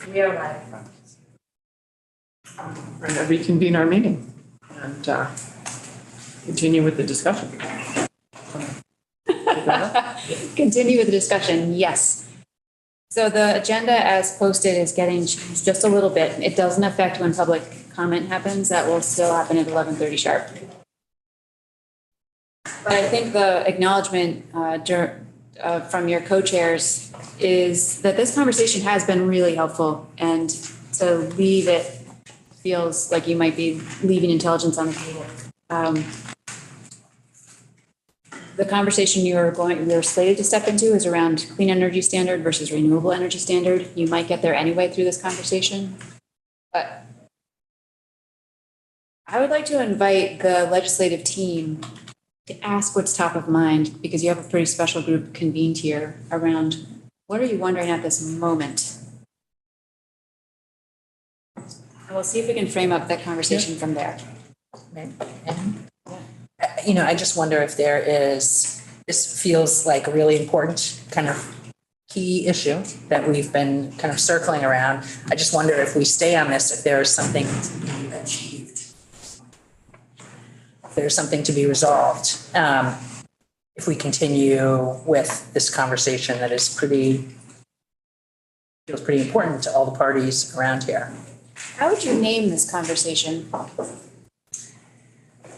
We are live. We're going to reconvene our meeting and continue with the discussion. Continue with the discussion, yes. So the agenda as posted is getting changed just a little bit. It doesn't affect when public comment happens. That will still happen at 11:30 sharp. But I think the acknowledgement from your co-chairs is that this conversation has been really helpful, and to leave it feels like you might be leaving intelligence on the table. The conversation you're slated to step into is around clean energy standard versus renewable energy standard. You might get there anyway through this conversation. But I would like to invite the legislative team to ask what's top of mind, because you have a pretty special group convened here around what are you wondering at this moment? And we'll see if we can frame up that conversation from there. You know, I just wonder if there is, this feels like a really important kind of key issue that we've been kind of circling around. I just wonder if we stay on this, if there is something to be achieved, if there's something to be resolved. If we continue with this conversation that is feels pretty important to all the parties around here. How would you name this conversation?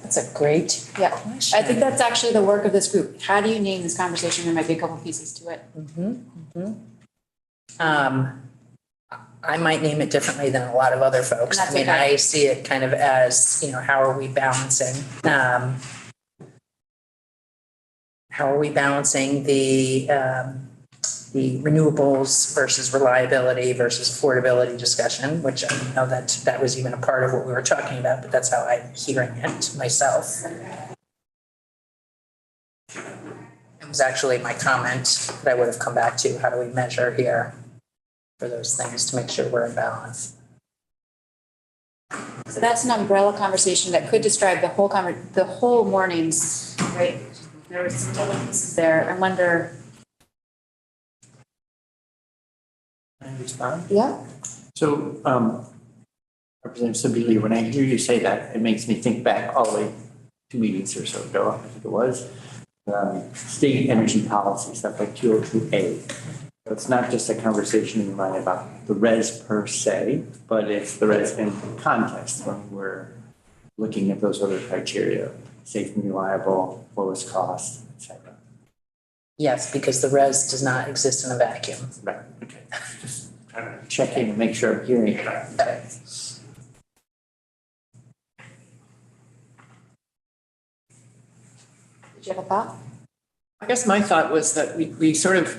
That's a great question. I think that's actually the work of this group. How do you name this conversation? There might be a couple pieces to it. I might name it differently than a lot of other folks. That's I mean, okay. I see it kind of as, you know, how are we balancing the renewables versus reliability versus affordability discussion, which I don't know that was even a part of what we were talking about, but that's how I'm hearing it myself. It was actually my comment that I would have come back to. How do we measure here for those things to make sure we're in balance? So that's an umbrella conversation that could describe the whole morning's, right? There was some little pieces there. I wonder. Can I respond? Yeah. So, Representative Sabili, when I hear you say that, it makes me think back all the way 2 meetings or so ago, I think it was, state energy policy, stuff like 202A. So it's not just a conversation in your mind about the res per se, but it's the res in context when we're looking at those other criteria, safe and reliable, lowest cost, et cetera. Yes, because the res does not exist in a vacuum. Right, okay. Just trying to check in and make sure I'm hearing it right. Did you have a thought? I guess my thought was that we sort of,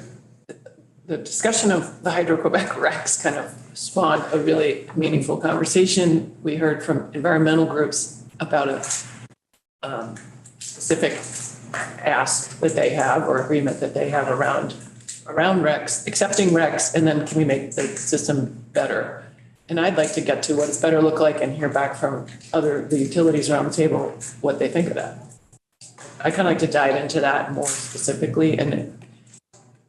the discussion of the Hydro-Quebec recs kind of spawned a really meaningful conversation. We heard from environmental groups about a specific ask that they have or agreement that they have around recs, accepting recs, and then can we make the system better? And I'd like to get to what does better look like and hear back from the utilities around the table what they think of that. I kind of like to dive into that more specifically. And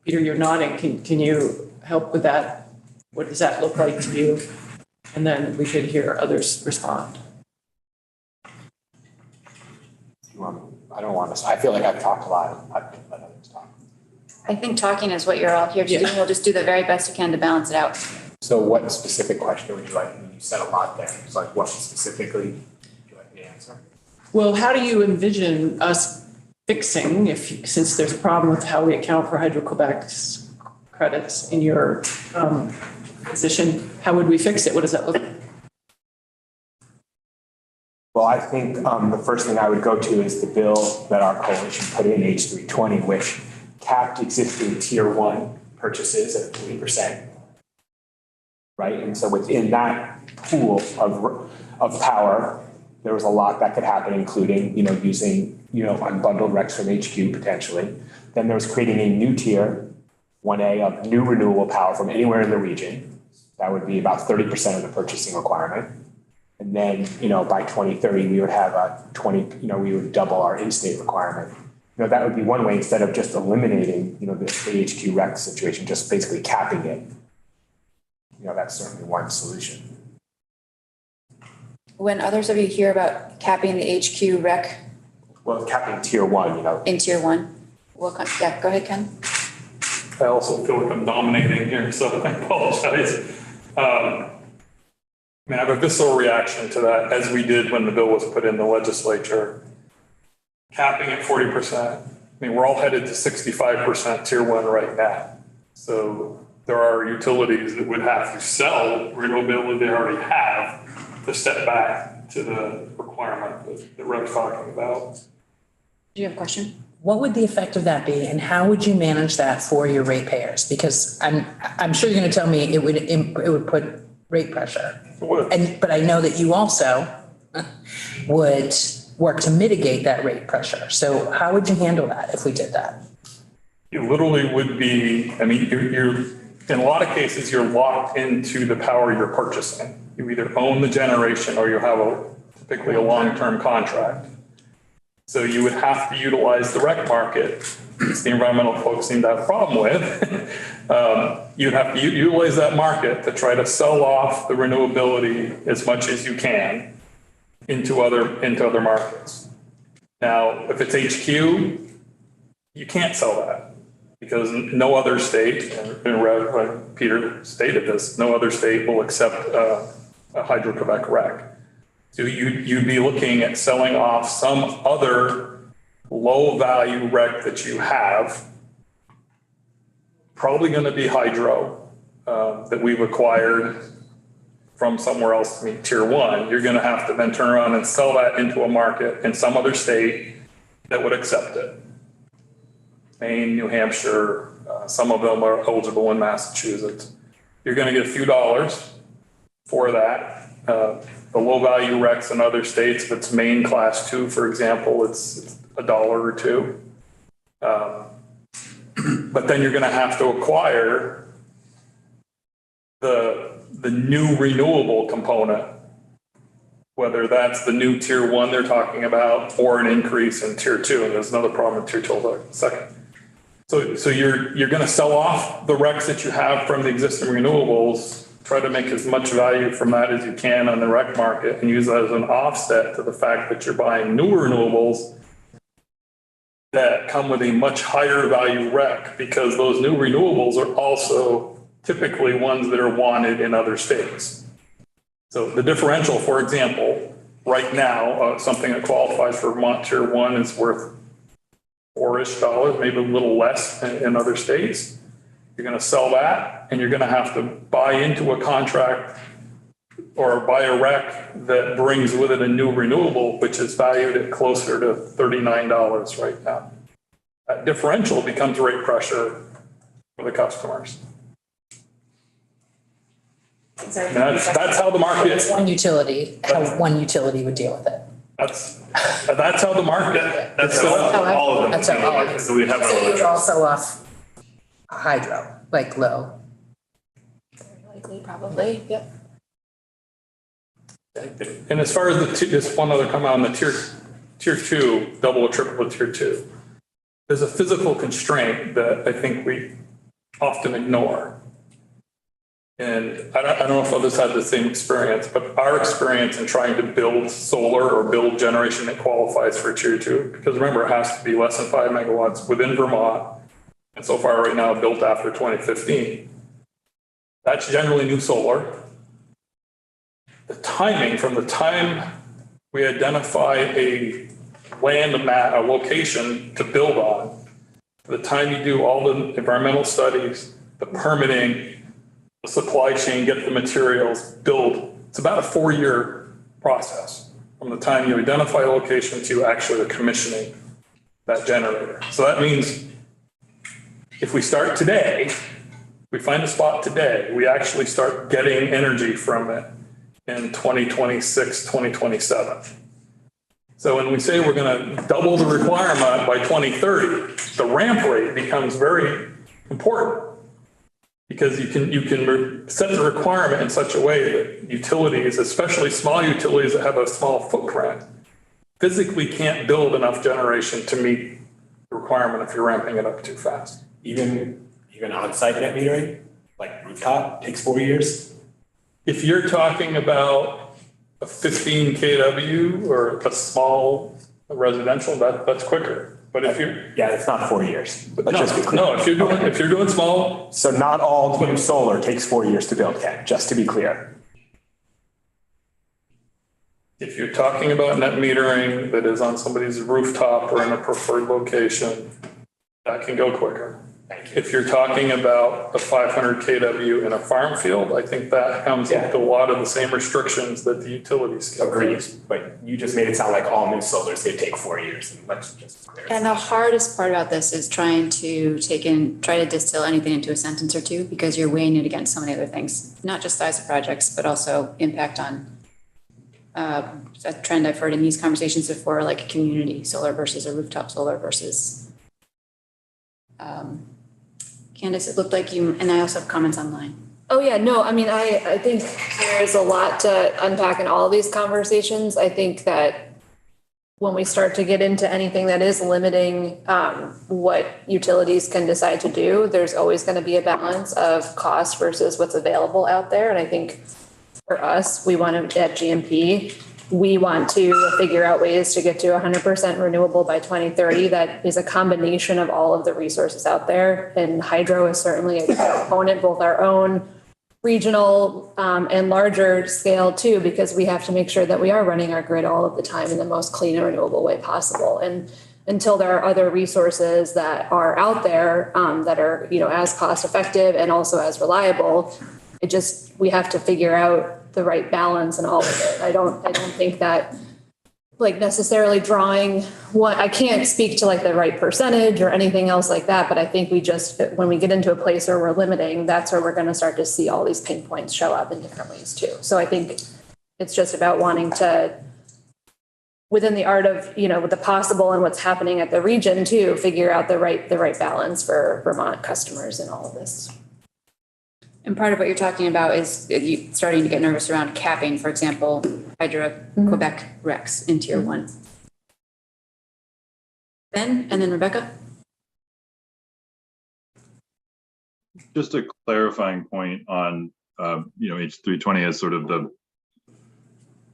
Peter, you're nodding. Can you help with that? What does that look like to you? And then we could hear others respond. I don't want to, I feel like I've talked a lot. I've let others talk. I think talking is what you're all here to do. We'll just do the very best we can to balance it out. So what specific question would you like? You said a lot there. It's like what specifically would you like me to answer? Well, how do you envision us fixing, since there's a problem with how we account for Hydro-Quebec's credits in your position, how would we fix it? What does that look like? Well, I think the first thing I would go to is the bill that our coalition put in, H320, which capped existing tier 1 purchases at 20%. Right, and so within that pool of power, there was a lot that could happen, including, using, unbundled recs from HQ potentially. Then there was creating a new tier, 1A of new renewable power from anywhere in the region. That would be about 30% of the purchasing requirement. And then, by 2030, we would have we would double our in-state requirement. That would be one way instead of just eliminating, the HQ rec situation, just basically capping it. that's certainly one solution. When others of you hear about capping the HQ rec Well, capping tier one, in tier one, yeah, go ahead, Ken. I also feel like I'm dominating here, so I apologize. I mean, I have a visceral reaction to that, as we did when the bill was put in the legislature. Capping at 40%. I mean, we're all headed to 65% tier one right now. So there are utilities that would have to sell renewability they already have to step back to the requirement that Rick's talking about. Do you have a question? What would the effect of that be, and how would you manage that for your ratepayers? Because I'm sure you're going to tell me it would put rate pressure. It would. But I know that you also would work to mitigate that rate pressure. So how would you handle that if we did that? You literally would be, I mean, you're in a lot of cases, you're locked into the power you're purchasing. You either own the generation or you have typically a long-term contract. So you would have to utilize the rec market, which the environmental folks seem to have a problem with. You'd have to utilize that market to try to sell off the renewability as much as you can into other markets. Now, if it's HQ, you can't sell that because no other state, and Peter stated this, no other state will accept a Hydro-Quebec rec. So you'd be looking at selling off some other low value rec that you have, probably going to be hydro that we've acquired from somewhere else to meet tier one. You're going to have to then turn around and sell that into a market in some other state that would accept it. Maine, New Hampshire, some of them are eligible in Massachusetts. You're going to get a few dollars for that. The low value recs in other states, if it's Maine class 2, for example, it's $1 or $2. But then you're going to have to acquire the new renewable component, whether that's the new tier one they're talking about or an increase in tier 2. And there's another problem in tier 2 in a second. So you're going to sell off the recs that you have from the existing renewables, try to make as much value from that as you can on the rec market and use that as an offset to the fact that you're buying new renewables that come with a much higher value rec, because those new renewables are also typically ones that are wanted in other states. So the differential, for example, right now, something that qualifies for Vermont tier 1 is worth $4-ish, maybe a little less in other states. You're going to sell that and you're going to have to buy into a contract or buy a rec that brings with it a new renewable, which is valued at closer to $39 right now. That differential becomes rate pressure for the customers. And that's how the market. It's one utility, how one utility would deal with it. That's how the market. That's all of them. That's how all of them. So we'd have So another you'd also off hydro, like low. Likely, probably, yep. And as far as just one other comment on the tier 2, double or triple tier 2, there's a physical constraint that I think we often ignore. And I don't know if others had the same experience, but our experience in trying to build solar or build generation that qualifies for tier 2, because remember, it has to be less than 5 megawatts within Vermont, and so far right now built after 2015. That's generally new solar. The timing from the time we identify a a location to build on, to the time you do all the environmental studies, the permitting, the supply chain, get the materials, build, it's about a 4-year process from the time you identify a location to actually commissioning that generator. So that means if we start today, we find a spot today, we actually start getting energy from it in 2026, 2027. So when we say we're going to double the requirement by 2030, the ramp rate becomes very important, because you can set the requirement in such a way that utilities, especially small utilities that have a small footprint, physically can't build enough generation to meet the requirement if you're ramping it up too fast. Even on-site net metering, like rooftop, takes 4 years. If you're talking about a 15 kW or a small residential, that's quicker. But if you're, Yeah, it's not 4 years. Let's just be clear. no, if you're doing small, So not all new solar takes 4 years to build, Ken, just to be clear. if you're talking about net metering that is on somebody's rooftop or in a preferred location, that can go quicker. If you're talking about a 500 kW in a farm field, I think that comes with a lot of the same restrictions that the utilities. Agreed, but you just made it sound like all new solars, they take 4 years, and let's just clear. And the hardest part about this is trying to try to distill anything into a sentence or two, because you're weighing it against so many other things, not just size of projects, but also impact on a trend I've heard in these conversations before, like community solar versus a rooftop solar versus. Candace, it looked like you, and I also have comments online. Oh, yeah, no, I mean, I think there's a lot to unpack in all of these conversations. I think that when we start to get into anything that is limiting what utilities can decide to do, there's always going to be a balance of cost versus what's available out there. And I think for us, we want to, at GMP, we want to figure out ways to get to 100% renewable by 2030. That is a combination of all of the resources out there. And hydro is certainly a component, both our own regional and larger scale too, because we have to make sure that we are running our grid all of the time in the most clean and renewable way possible. And until there are other resources that are out there that are, as cost effective and also as reliable, we have to figure out the right balance and all of it. I don't think that necessarily drawing what I can't speak to the right percentage or anything else like that, but I think when we get into a place where we're limiting, that's where we're going to start to see all these pain points show up in different ways too. So I think it's just about wanting to, within the art of, with the possible and what's happening at the region too, figure out the right balance for Vermont customers in all of this. And part of what you're talking about is you starting to get nervous around capping, for example, Hydro-Quebec RECs in Tier 1. Ben, and then Rebecca. Just a clarifying point on, H320 as sort of the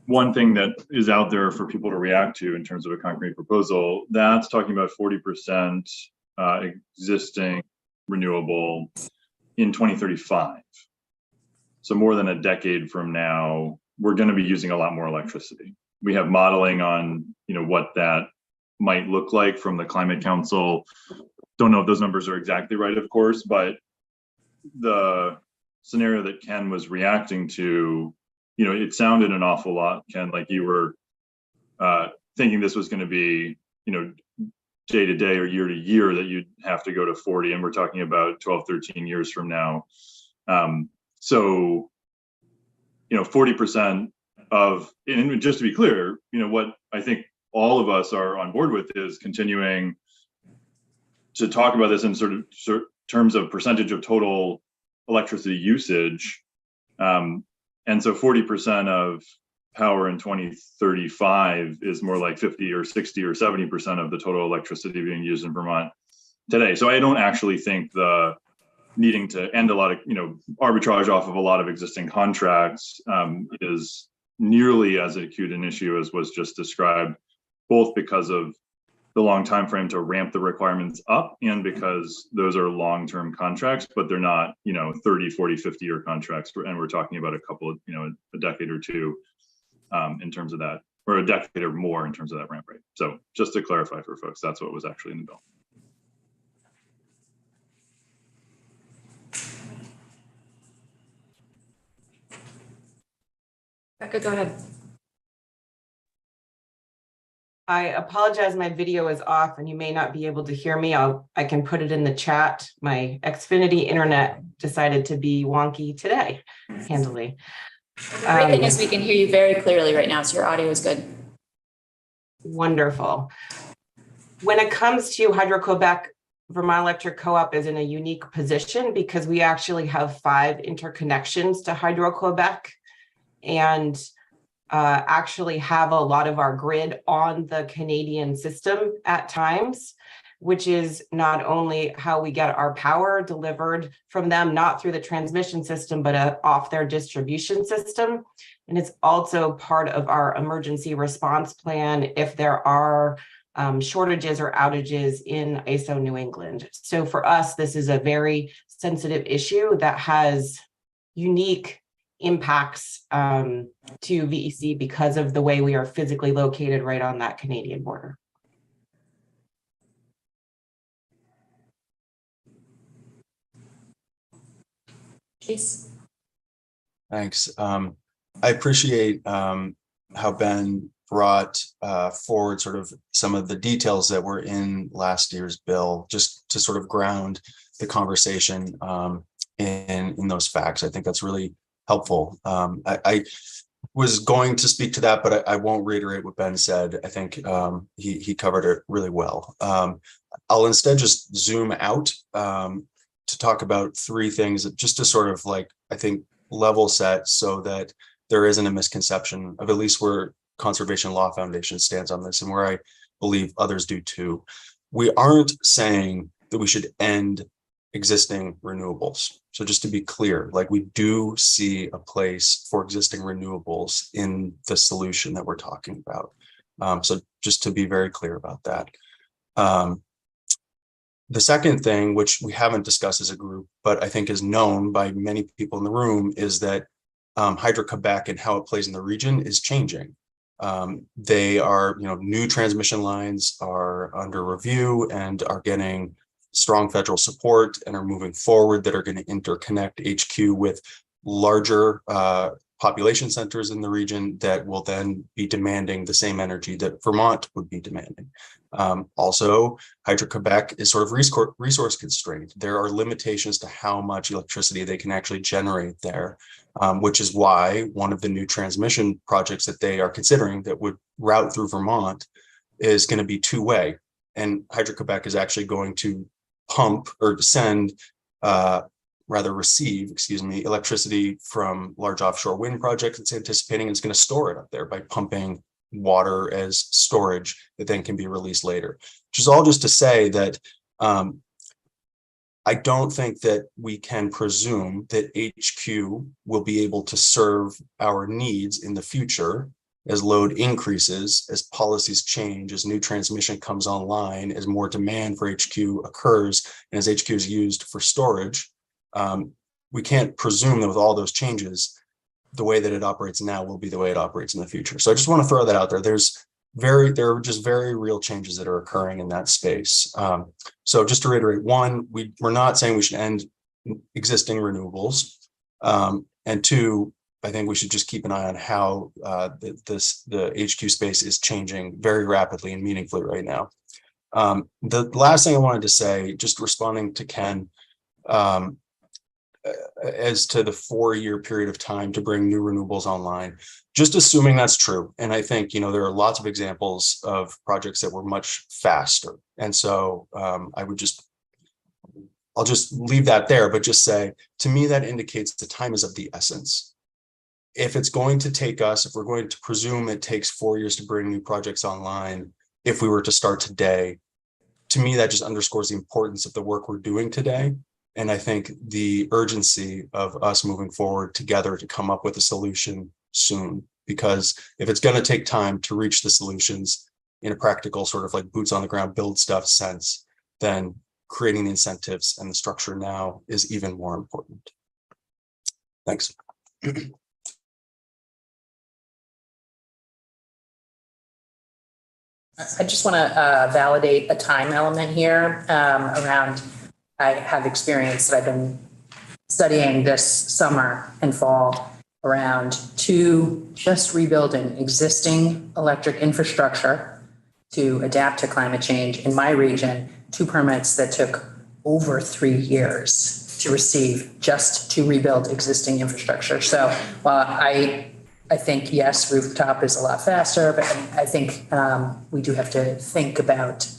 one thing that is out there for people to react to in terms of a concrete proposal. That's talking about 40% existing renewable in 2035. So more than a decade from now, we're going to be using a lot more electricity. We have modeling on, what that might look like from the Climate Council. Don't know if those numbers are exactly right, of course, but the scenario that Ken was reacting to, it sounded an awful lot, Ken, like you were thinking this was going to be, day to day or year to year that you'd have to go to 40, and we're talking about 12, 13 years from now. So 40% of, and just to be clear, what I think all of us are on board with is continuing to talk about this in sort of terms of percentage of total electricity usage. And so 40% of power in 2035 is more like 50 or 60 or 70% of the total electricity being used in Vermont today. So I don't actually think the needing to end a lot of, arbitrage off of a lot of existing contracts is nearly as acute an issue as was just described, both because of the long time frame to ramp the requirements up and because those are long-term contracts, but they're not, 30, 40, 50-year contracts. And we're talking about a couple of, a decade or two in terms of that, or a decade or more in terms of that ramp rate. So just to clarify for folks, that's what was actually in the bill. Becca, go ahead. I apologize, my video is off and you may not be able to hear me. I can put it in the chat. My Xfinity internet decided to be wonky today, handily. The great thing is we can hear you very clearly right now, so your audio is good. Wonderful. When it comes to Hydro-Quebec, Vermont Electric Co-op is in a unique position because we actually have 5 interconnections to Hydro-Quebec and actually have a lot of our grid on the Canadian system at times. which is not only how we get our power delivered from them, not through the transmission system, but off their distribution system. And it's also part of our emergency response plan if there are shortages or outages in ISO New England. So for us, this is a very sensitive issue that has unique impacts to VEC because of the way we are physically located right on that Canadian border. Chase? Thanks. I appreciate how Ben brought forward sort of some of the details that were in last year's bill, just to sort of ground the conversation in those facts. I think that's really helpful. I was going to speak to that, but I won't reiterate what Ben said. I think he covered it really well. I'll instead just zoom out to talk about three things just to sort of like, I think, level set so that there isn't a misconception of at least where Conservation Law Foundation stands on this and where I believe others do too. We aren't saying that we should end existing renewables. So just to be clear, like we do see a place for existing renewables in the solution that we're talking about. So just to be very clear about that. The second thing, which we haven't discussed as a group, but I think is known by many people in the room, is that Hydro-Quebec and how it plays in the region is changing. They are, new transmission lines are under review and are getting strong federal support and are moving forward that are going to interconnect HQ with larger population centers in the region that will then be demanding the same energy that Vermont would be demanding. Also, Hydro-Quebec is sort of resource constrained. There are limitations to how much electricity they can actually generate there, which is why one of the new transmission projects that they are considering that would route through Vermont is going to be two-way. And Hydro-Quebec is actually going to pump or send receive, electricity from large offshore wind projects it's anticipating. It's going to store it up there by pumping water as storage that then can be released later, which is all just to say that I don't think that we can presume that HQ will be able to serve our needs in the future as load increases, as policies change, as new transmission comes online, as more demand for HQ occurs, and as HQ is used for storage. We can't presume that with all those changes, the way that it operates now will be the way it operates in the future. So I just want to throw that out there. There are just very real changes that are occurring in that space. So just to reiterate, one, we're not saying we should end existing renewables. And two, I think we should just keep an eye on how the HQ space is changing very rapidly and meaningfully right now. The last thing I wanted to say, just responding to Ken, as to the 4-year period of time to bring new renewables online, just assuming that's true. And I think, there are lots of examples of projects that were much faster. And so I'll just leave that there, but just say, to me, that indicates the time is of the essence. If it's going to take us, if we're going to presume it takes 4 years to bring new projects online, if we were to start today, to me, that just underscores the importance of the work we're doing today. And I think the urgency of us moving forward together to come up with a solution soon, because if it's going to take time to reach the solutions in a practical sort of like boots on the ground, build stuff sense, then creating the incentives and the structure now is even more important. Thanks. I just want to validate a time element here around. I have experience that I've been studying this summer and fall around just rebuilding existing electric infrastructure to adapt to climate change in my region, 2 permits that took over 3 years to receive just to rebuild existing infrastructure. So while I think, yes, rooftop is a lot faster, but I think we do have to think about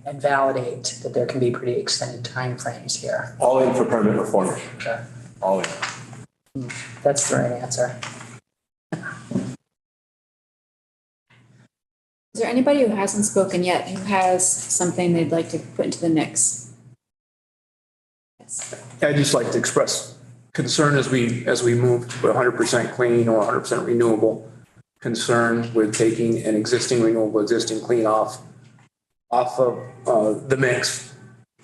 and validate that there can be pretty extended timeframes here. All in for permit reform. Sure. All in. That's the right answer. Is there anybody who hasn't spoken yet, who has something they'd like to put into the mix? Yes. I'd just like to express concern as we move to 100% clean or 100% renewable, concern with taking an existing renewable, existing clean off of the mix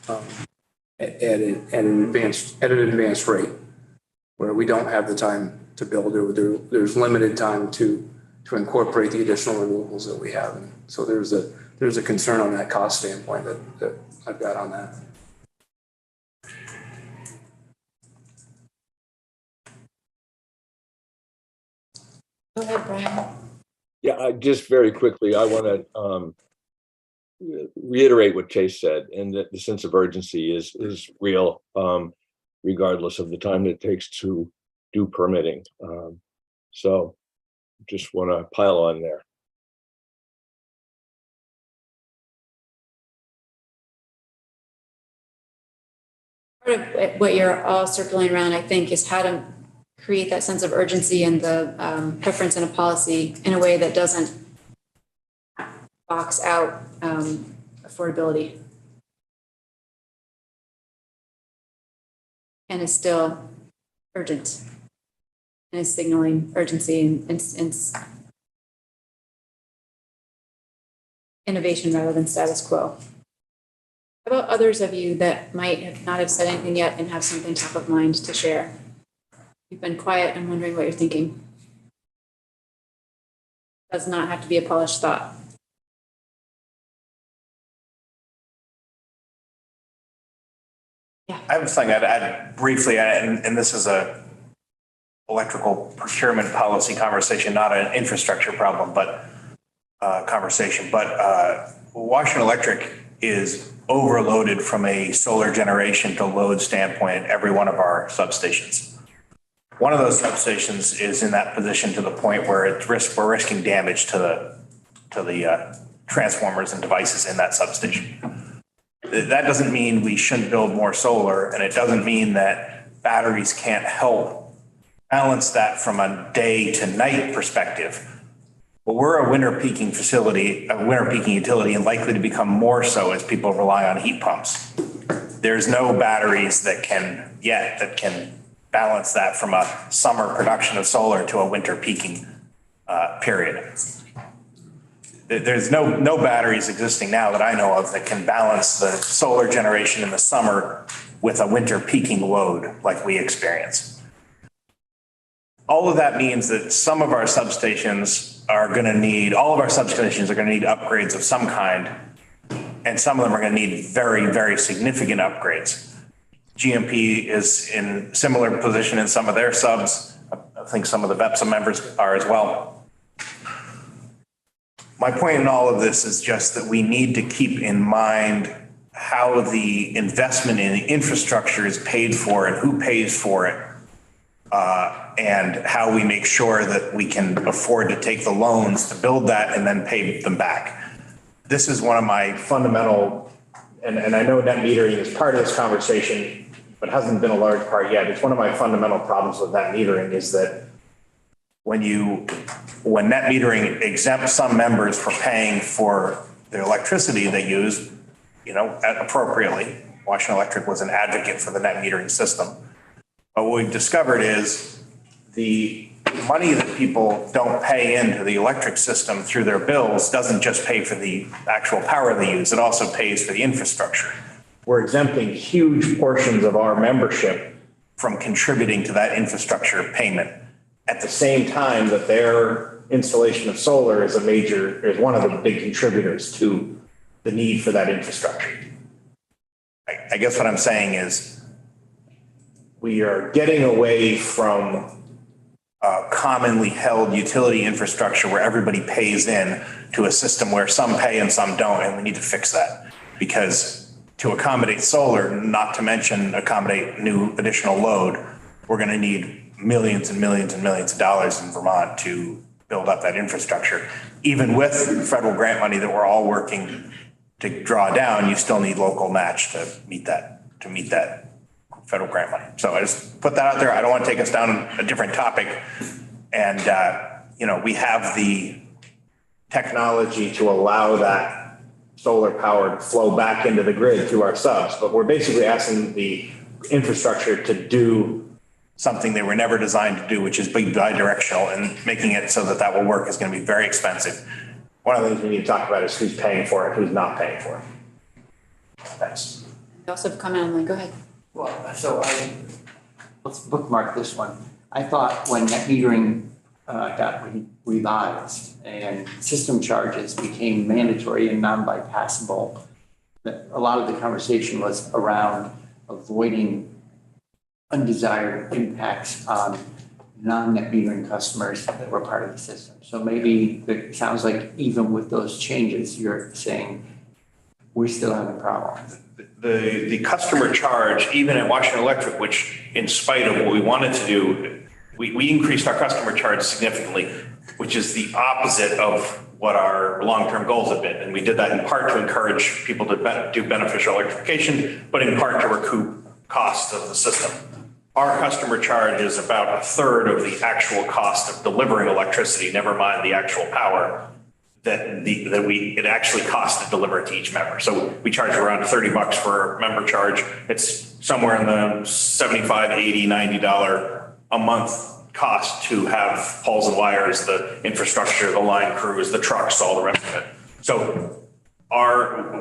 at an advanced rate, where we don't have the time to build, or there's limited time to incorporate the additional renewables that we have. And so there's a concern on that cost standpoint that I've got on that. Go ahead, Brian. Yeah, just very quickly, I want to reiterate what Chase said, and that the sense of urgency is real, regardless of the time that it takes to do permitting. So just want to pile on there. Part of what you're all circling around, I think, is how to create that sense of urgency and the preference in a policy in a way that doesn't box out affordability. And is still urgent. And is signaling urgency and innovation rather than status quo. How about others of you that might not have said anything yet and have something top of mind to share? You've been quiet and wondering what you're thinking. Does not have to be a polished thought. Yeah. I have something I'd add briefly, and this is a electrical procurement policy conversation, not an infrastructure problem, but conversation. But Washington Electric is overloaded from a solar generation to load standpoint at every one of our substations. One of those substations is in that position to the point where we're risking damage to the transformers and devices in that substation. That doesn't mean we shouldn't build more solar, and it doesn't mean that batteries can't help balance that from a day to night perspective. But we're a winter peaking facility, a winter peaking utility, and likely to become more so as people rely on heat pumps. There's no batteries that can balance that from a summer production of solar to a winter peaking period. There's no batteries existing now that I know of that can balance the solar generation in the summer with a winter peaking load like we experience. All of that means that some of our substations all of our substations are going to need upgrades of some kind, and some of them are going to need very, very significant upgrades. GMP is in similar position in some of their subs. I think some of the VEPSA members are as well. My point in all of this is just that we need to keep in mind how the investment in the infrastructure is paid for and who pays for it, and how we make sure that we can afford to take the loans to build that and then pay them back. This is one of my fundamental, and I know net metering is part of this conversation, but hasn't been a large part yet. It's one of my fundamental problems with net metering is that when net metering exempts some members for paying for the electricity they use, appropriately, Washington Electric was an advocate for the net metering system. But what we've discovered is the money that people don't pay into the electric system through their bills doesn't just pay for the actual power they use, it also pays for the infrastructure. We're exempting huge portions of our membership from contributing to that infrastructure payment at the same time that their installation of solar is one of the big contributors to the need for that infrastructure. I guess what I'm saying is we are getting away from commonly held utility infrastructure where everybody pays in to a system where some pay and some don't, and we need to fix that. Because to accommodate solar, not to mention accommodate new additional load, we're going to need millions and millions and millions of dollars in Vermont to build up that infrastructure. Even with federal grant money that we're all working to draw down, you still need local match to meet that federal grant money. So I just put that out there. I don't want to take us down a different topic. And, we have the technology to allow that solar power to flow back into the grid through our subs, but we're basically asking the infrastructure to do something they were never designed to do, which is be bi-directional, and making it so that that will work is going to be very expensive. One of the things we need to talk about is who's paying for it, who's not paying for it. Thanks. You also have a comment, Emily, go ahead. Well, let's bookmark this one. I thought when net metering got revised and system charges became mandatory and non-bypassable, that a lot of the conversation was around avoiding undesired impacts on non-net metering customers that were part of the system. So maybe it sounds like even with those changes, you're saying we still have a problem. The customer charge, even at Washington Electric, which in spite of what we wanted to do, we increased our customer charge significantly, which is the opposite of what our long-term goals have been. And we did that in part to encourage people to do beneficial electrification, but in part to recoup costs of the system. Our customer charge is about a third of the actual cost of delivering electricity, never mind the actual power it actually costs to deliver it to each member. So we charge around $30 for member charge. It's somewhere in the $75, $80, $90 a month cost to have poles and wires, the infrastructure, the line crews, the trucks, all the rest of it. So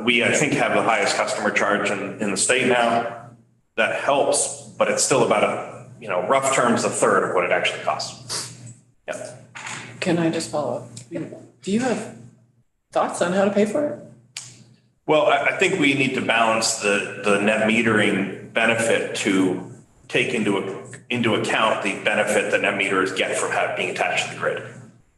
we, I think, have the highest customer charge in the state now. That helps, but it's still about rough terms, a third of what it actually costs. Yeah. Can I just follow up? Do you have thoughts on how to pay for it? Well, I think we need to balance the net metering benefit to take into account the benefit that net meters get from being attached to the grid.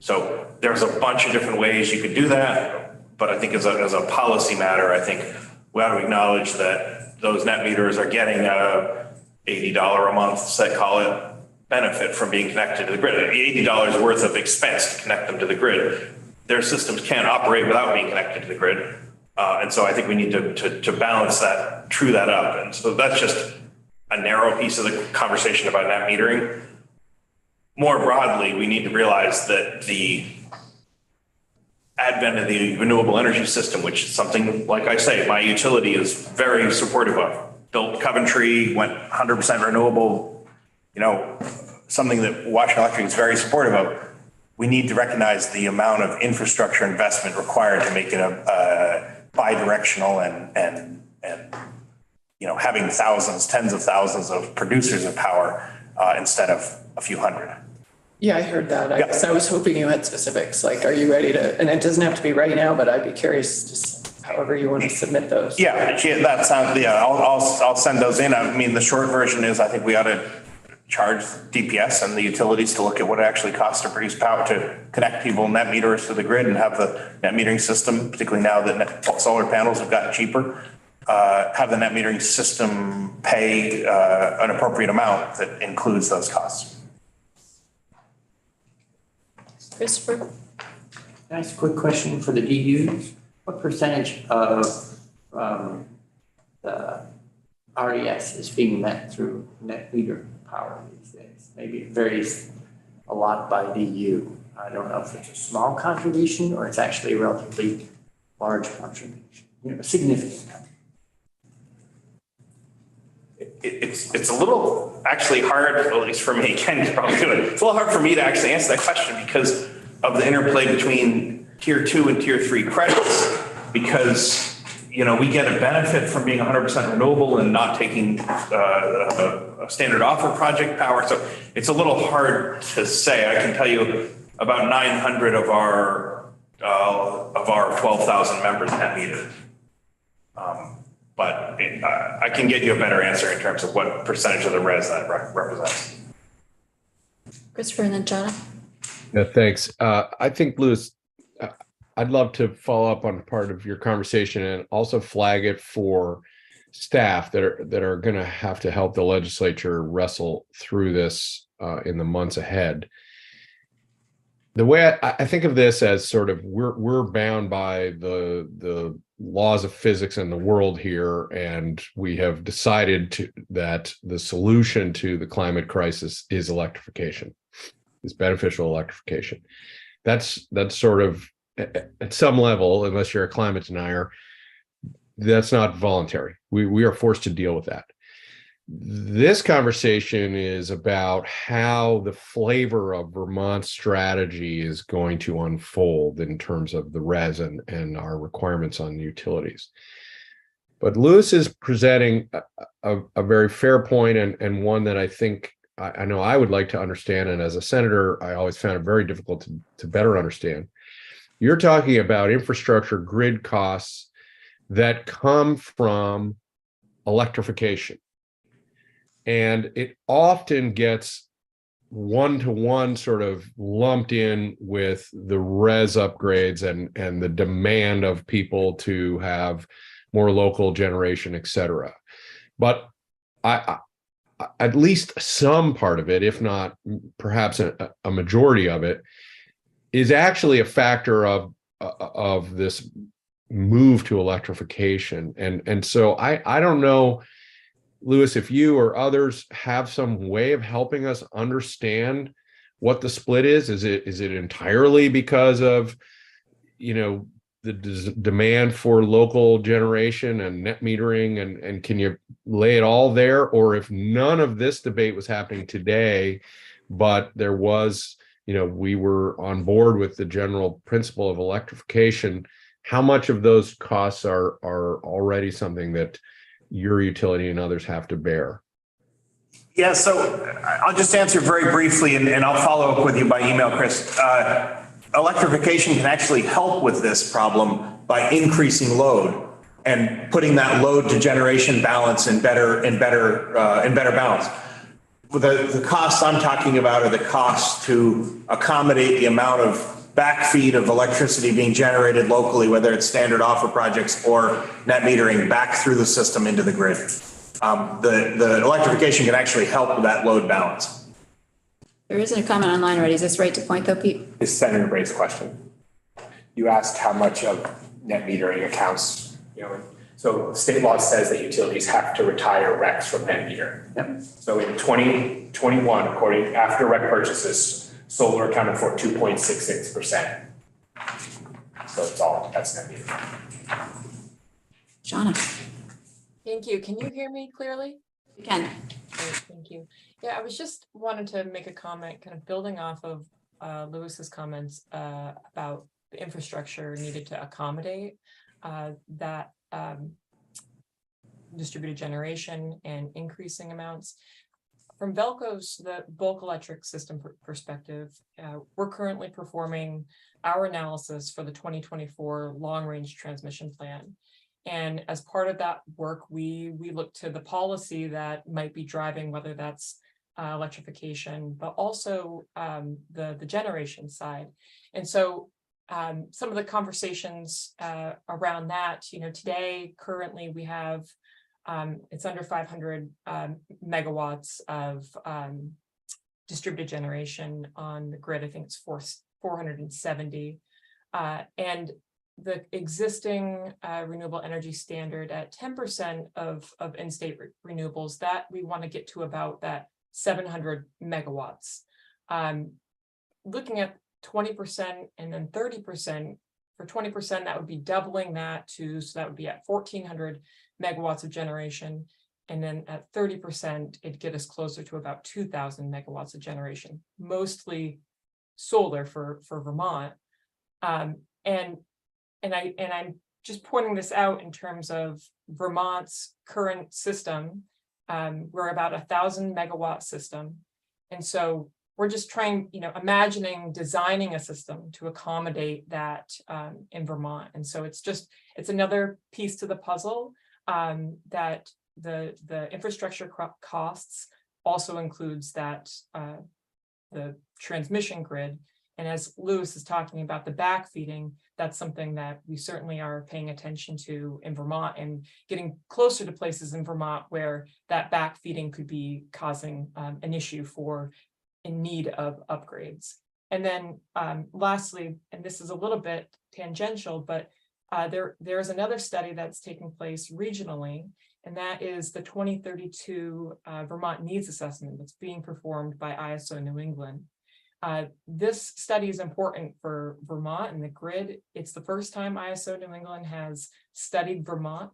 So there's a bunch of different ways you could do that, but I think as a policy matter, I think we ought to acknowledge that those net meters are getting a $80 a month, call it, benefit from being connected to the grid. $80 worth of expense to connect them to the grid. Their systems can't operate without being connected to the grid. And so I think we need to balance that, true that up. And so that's just a narrow piece of the conversation about net metering. More broadly, we need to realize that the advent of the renewable energy system, which is something, like I say, my utility is very supportive of. Built Coventry, went 100% renewable, something that Washington Electric is very supportive of. We need to recognize the amount of infrastructure investment required to make it a bi-directional and having thousands, tens of thousands of producers of power instead of a few hundred. Yeah, I heard that. I guess I was hoping you had specifics. Like, are you ready to, and it doesn't have to be right now, but I'd be curious, just however you want to submit those. Yeah, that sounds, I'll send those in. I mean, the short version is I think we ought to charge DPS and the utilities to look at what it actually costs to produce power, to connect people, net meters to the grid, and have the net metering system, particularly now that solar panels have gotten cheaper, have the net metering system pay an appropriate amount that includes those costs. Christopher? Can I ask a quick question for the DUs? What percentage of the RES is being met through net meter power these days? Maybe it varies a lot by DU. I don't know if it's a small contribution or it's actually a relatively large contribution, significant contribution. It's a little actually hard, at least for me, Ken could probably do it. It's a little hard for me to actually answer that question because of the interplay between tier 2 and tier 3 credits, because we get a benefit from being 100% renewable and not taking a standard offer project power. So it's a little hard to say. I can tell you about 900 of our 12,000 members net metered. But I can get you a better answer in terms of what percentage of the res that represents. Christopher and then John. Yeah, thanks. I think, Louis, I'd love to follow up on part of your conversation and also flag it for staff that are going to have to help the legislature wrestle through this in the months ahead. The way I think of this as sort of we're bound by the laws of physics and the world here, and we have decided that the solution to the climate crisis is electrification, is beneficial electrification. That's sort of at some level, unless you're a climate denier, that's not voluntary. We are forced to deal with that. This conversation is about how the flavor of Vermont's strategy is going to unfold in terms of the res and our requirements on utilities. But Lewis is presenting a very fair point, and one that I think I know I would like to understand. And as a senator, I always found it very difficult to better understand. You're talking about infrastructure grid costs that come from electrification. And it often gets one-to-one sort of lumped in with the res upgrades and the demand of people to have more local generation, et cetera. But I at least some part of it, if not perhaps a majority of it, is actually a factor of this move to electrification. And so I don't know, Lewis, if you or others have some way of helping us understand what the split is. Is it entirely because of, the demand for local generation and net metering, and can you lay it all there? Or if none of this debate was happening today, but there was, we were on board with the general principle of electrification, how much of those costs are already something that your utility and others have to bear? Yeah, so I'll just answer very briefly, and I'll follow up with you by email, Chris. Electrification can actually help with this problem by increasing load and putting that load to generation balance in better balance. The costs I'm talking about are the costs to accommodate the amount of backfeed of electricity being generated locally, whether it's standard offer projects or net metering back through the system into the grid. The electrification can actually help with that load balance. There isn't a comment online already. Is this right to point though, Pete? Is Senator Bray's question. You asked how much of net metering accounts, so state law says that utilities have to retire RECs from net metering. Yep. So in 2021, after REC purchases, solar accounted for 2.66%. So that's net metering. Shauna. Thank you. Can you hear me clearly? You can. Great, thank you. Yeah, I was just wanted to make a comment, kind of building off of Lewis's comments about the infrastructure needed to accommodate that distributed generation and increasing amounts. From Velco's, the bulk electric system perspective, we're currently performing our analysis for the 2024 long-range transmission plan. And as part of that work, we look to the policy that might be driving, whether that's electrification, but also the generation side. And so some of the conversations around that, today, currently we have, it's under 500 megawatts of distributed generation on the grid. I think it's 470. And the existing renewable energy standard at 10% of in-state renewables, that we want to get to about that 700 megawatts. Looking at 20% and then 30%, for 20%, that would be doubling that so that would be at 1,400 megawatts of generation. And then at 30%, it'd get us closer to about 2,000 megawatts of generation, mostly solar for Vermont. And I'm just pointing this out in terms of Vermont's current system. We're about 1,000 megawatt system. And so we're just trying, imagining designing a system to accommodate that in Vermont. And so it's another piece to the puzzle that the infrastructure costs also includes that the transmission grid. And as Lewis is talking about the backfeeding, that's something that we certainly are paying attention to in Vermont and getting closer to places in Vermont where that backfeeding could be causing an issue in need of upgrades. And then lastly, and this is a little bit tangential, but there is another study that's taking place regionally, and that is the 2032 Vermont Needs Assessment that's being performed by ISO New England. This study is important for Vermont and the grid. It's the first time ISO New England has studied Vermont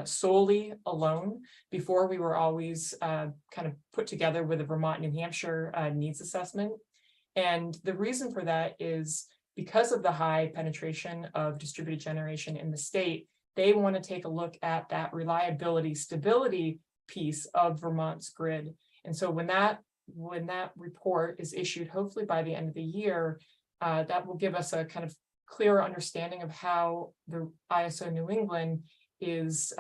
solely alone. Before, we were always kind of put together with a Vermont, New Hampshire needs assessment. And the reason for that is because of the high penetration of distributed generation in the state, they want to take a look at that reliability, stability piece of Vermont's grid. And so when that report is issued, hopefully by the end of the year, that will give us a kind of clearer understanding of how the ISO New England is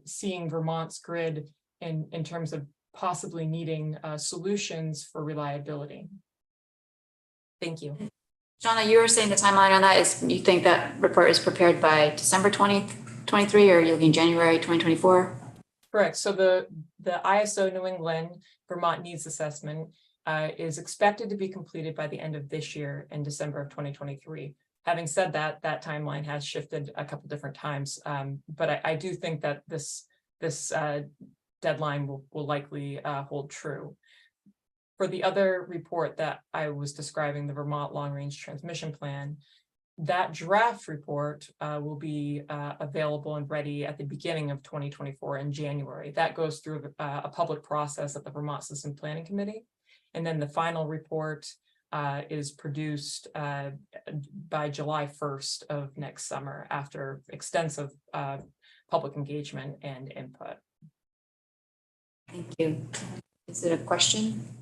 seeing Vermont's grid in terms of possibly needing solutions for reliability. Thank you. Shauna, you were saying the timeline on that is you think that report is prepared by December 2023, or are you looking January 2024? Correct. So the ISO New England Vermont Needs Assessment is expected to be completed by the end of this year in December of 2023. Having said that, that timeline has shifted a couple different times, but I do think that this deadline will likely hold true. For the other report that I was describing, the Vermont Long Range Transmission Plan, that draft report will be available and ready at the beginning of 2024 in January. That goes through a public process at the Vermont System Planning Committee. And then the final report is produced by July 1st of next summer after extensive public engagement and input. Thank you. Is it a question?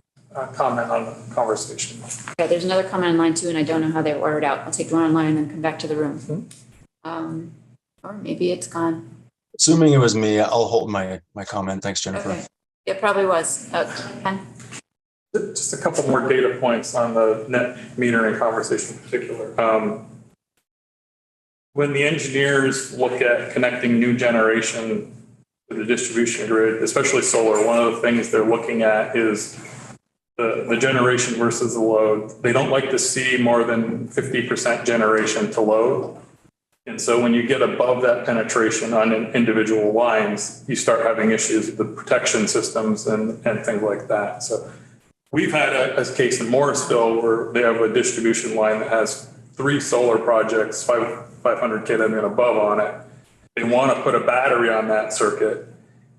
Comment on the conversation. Okay, there's another comment online too, and I don't know how they were ordered out. I'll take one online and then come back to the room. Or maybe it's gone. Assuming it was me, I'll hold my comment. Thanks, Jennifer. Okay. It probably was. Ken? Just a couple more data points on the net metering conversation in particular. When the engineers look at connecting new generation to the distribution grid, especially solar, one of the things they're looking at is the generation versus the load. They don't like to see more than 50% generation to load. And so when you get above that penetration on individual lines, you start having issues with the protection systems and things like that. So we've had a case in Morrisville where they have a distribution line that has 3 solar projects, 500 kW and above on it. They want to put a battery on that circuit,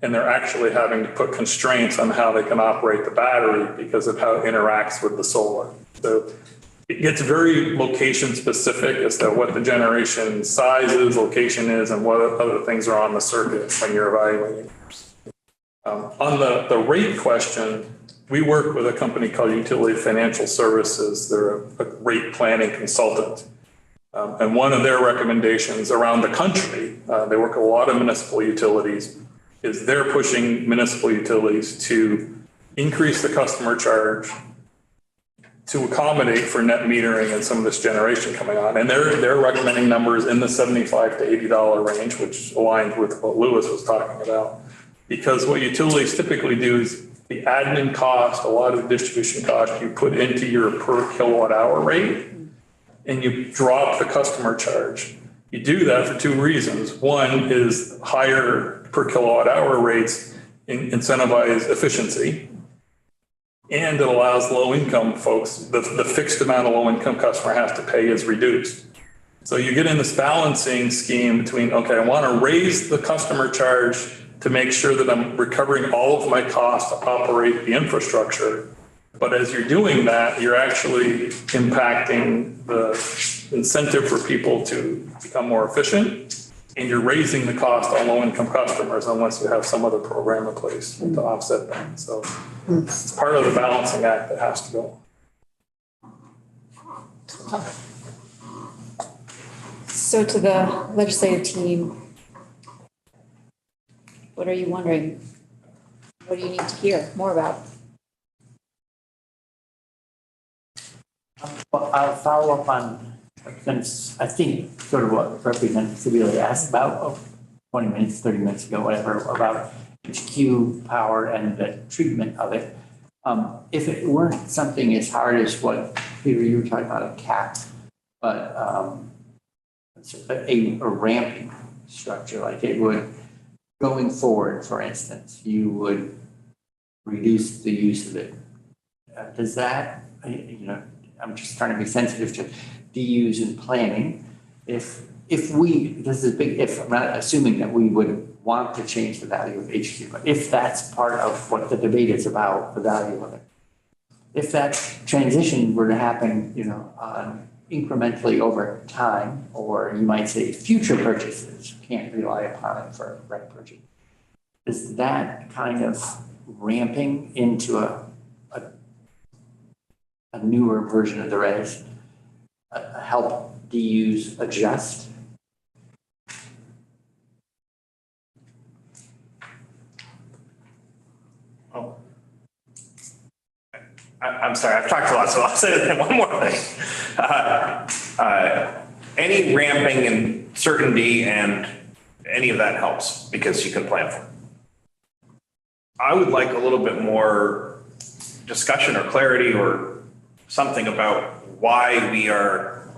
and they're actually having to put constraints on how they can operate the battery because of how it interacts with the solar. So it gets very location specific as to what the generation size is, location is, and what other things are on the circuit when you're evaluating. On the rate question, we work with a company called Utility Financial Services. They're a rate planning consultant. And one of their recommendations around the country, they work with a lot of municipal utilities, is they're pushing municipal utilities to increase the customer charge to accommodate for net metering and some of this generation coming on. And they're recommending numbers in the $75 to $80 range, which aligns with what Lewis was talking about. Because what utilities typically do is the admin cost, a lot of the distribution cost you put into your per kilowatt hour rate, and you drop the customer charge. You do that for 2 reasons. One is higher per kilowatt hour rates incentivize efficiency, and it allows low income folks, the fixed amount a low income customer has to pay is reduced. So you get in this balancing scheme between, okay, I want to raise the customer charge to make sure that I'm recovering all of my costs to operate the infrastructure. But as you're doing that, you're actually impacting the incentive for people to become more efficient, and you're raising the cost on low-income customers unless you have some other program in place to offset them. So it's part of the balancing act that has to go. So to the legislative team, what are you wondering? What do you need to hear more about? Well, I'll follow up on, since I think sort of what Representative Sebeli asked about 20 minutes, 30 minutes ago, whatever, about HQ power and the treatment of it. If it weren't something as hard as what, Peter, you were talking about a cap, but a ramping structure, like it would, going forward, for instance, you would reduce the use of it. Does that, I'm just trying to be sensitive to DUs and planning. If we, this is a big if, I'm not assuming that we would want to change the value of HQ, but if that's part of what the debate is about, the value of it. If that transition were to happen, incrementally over time, or you might say future purchases, can't rely upon it for rec purchase. Is that kind of ramping into a newer version of the res help DUs adjust? Oh. I'm sorry, I've talked a lot, so I'll say one more thing. Any ramping in certainty and any of that helps because you can plan for it. I would like a little bit more discussion or clarity or something about why we are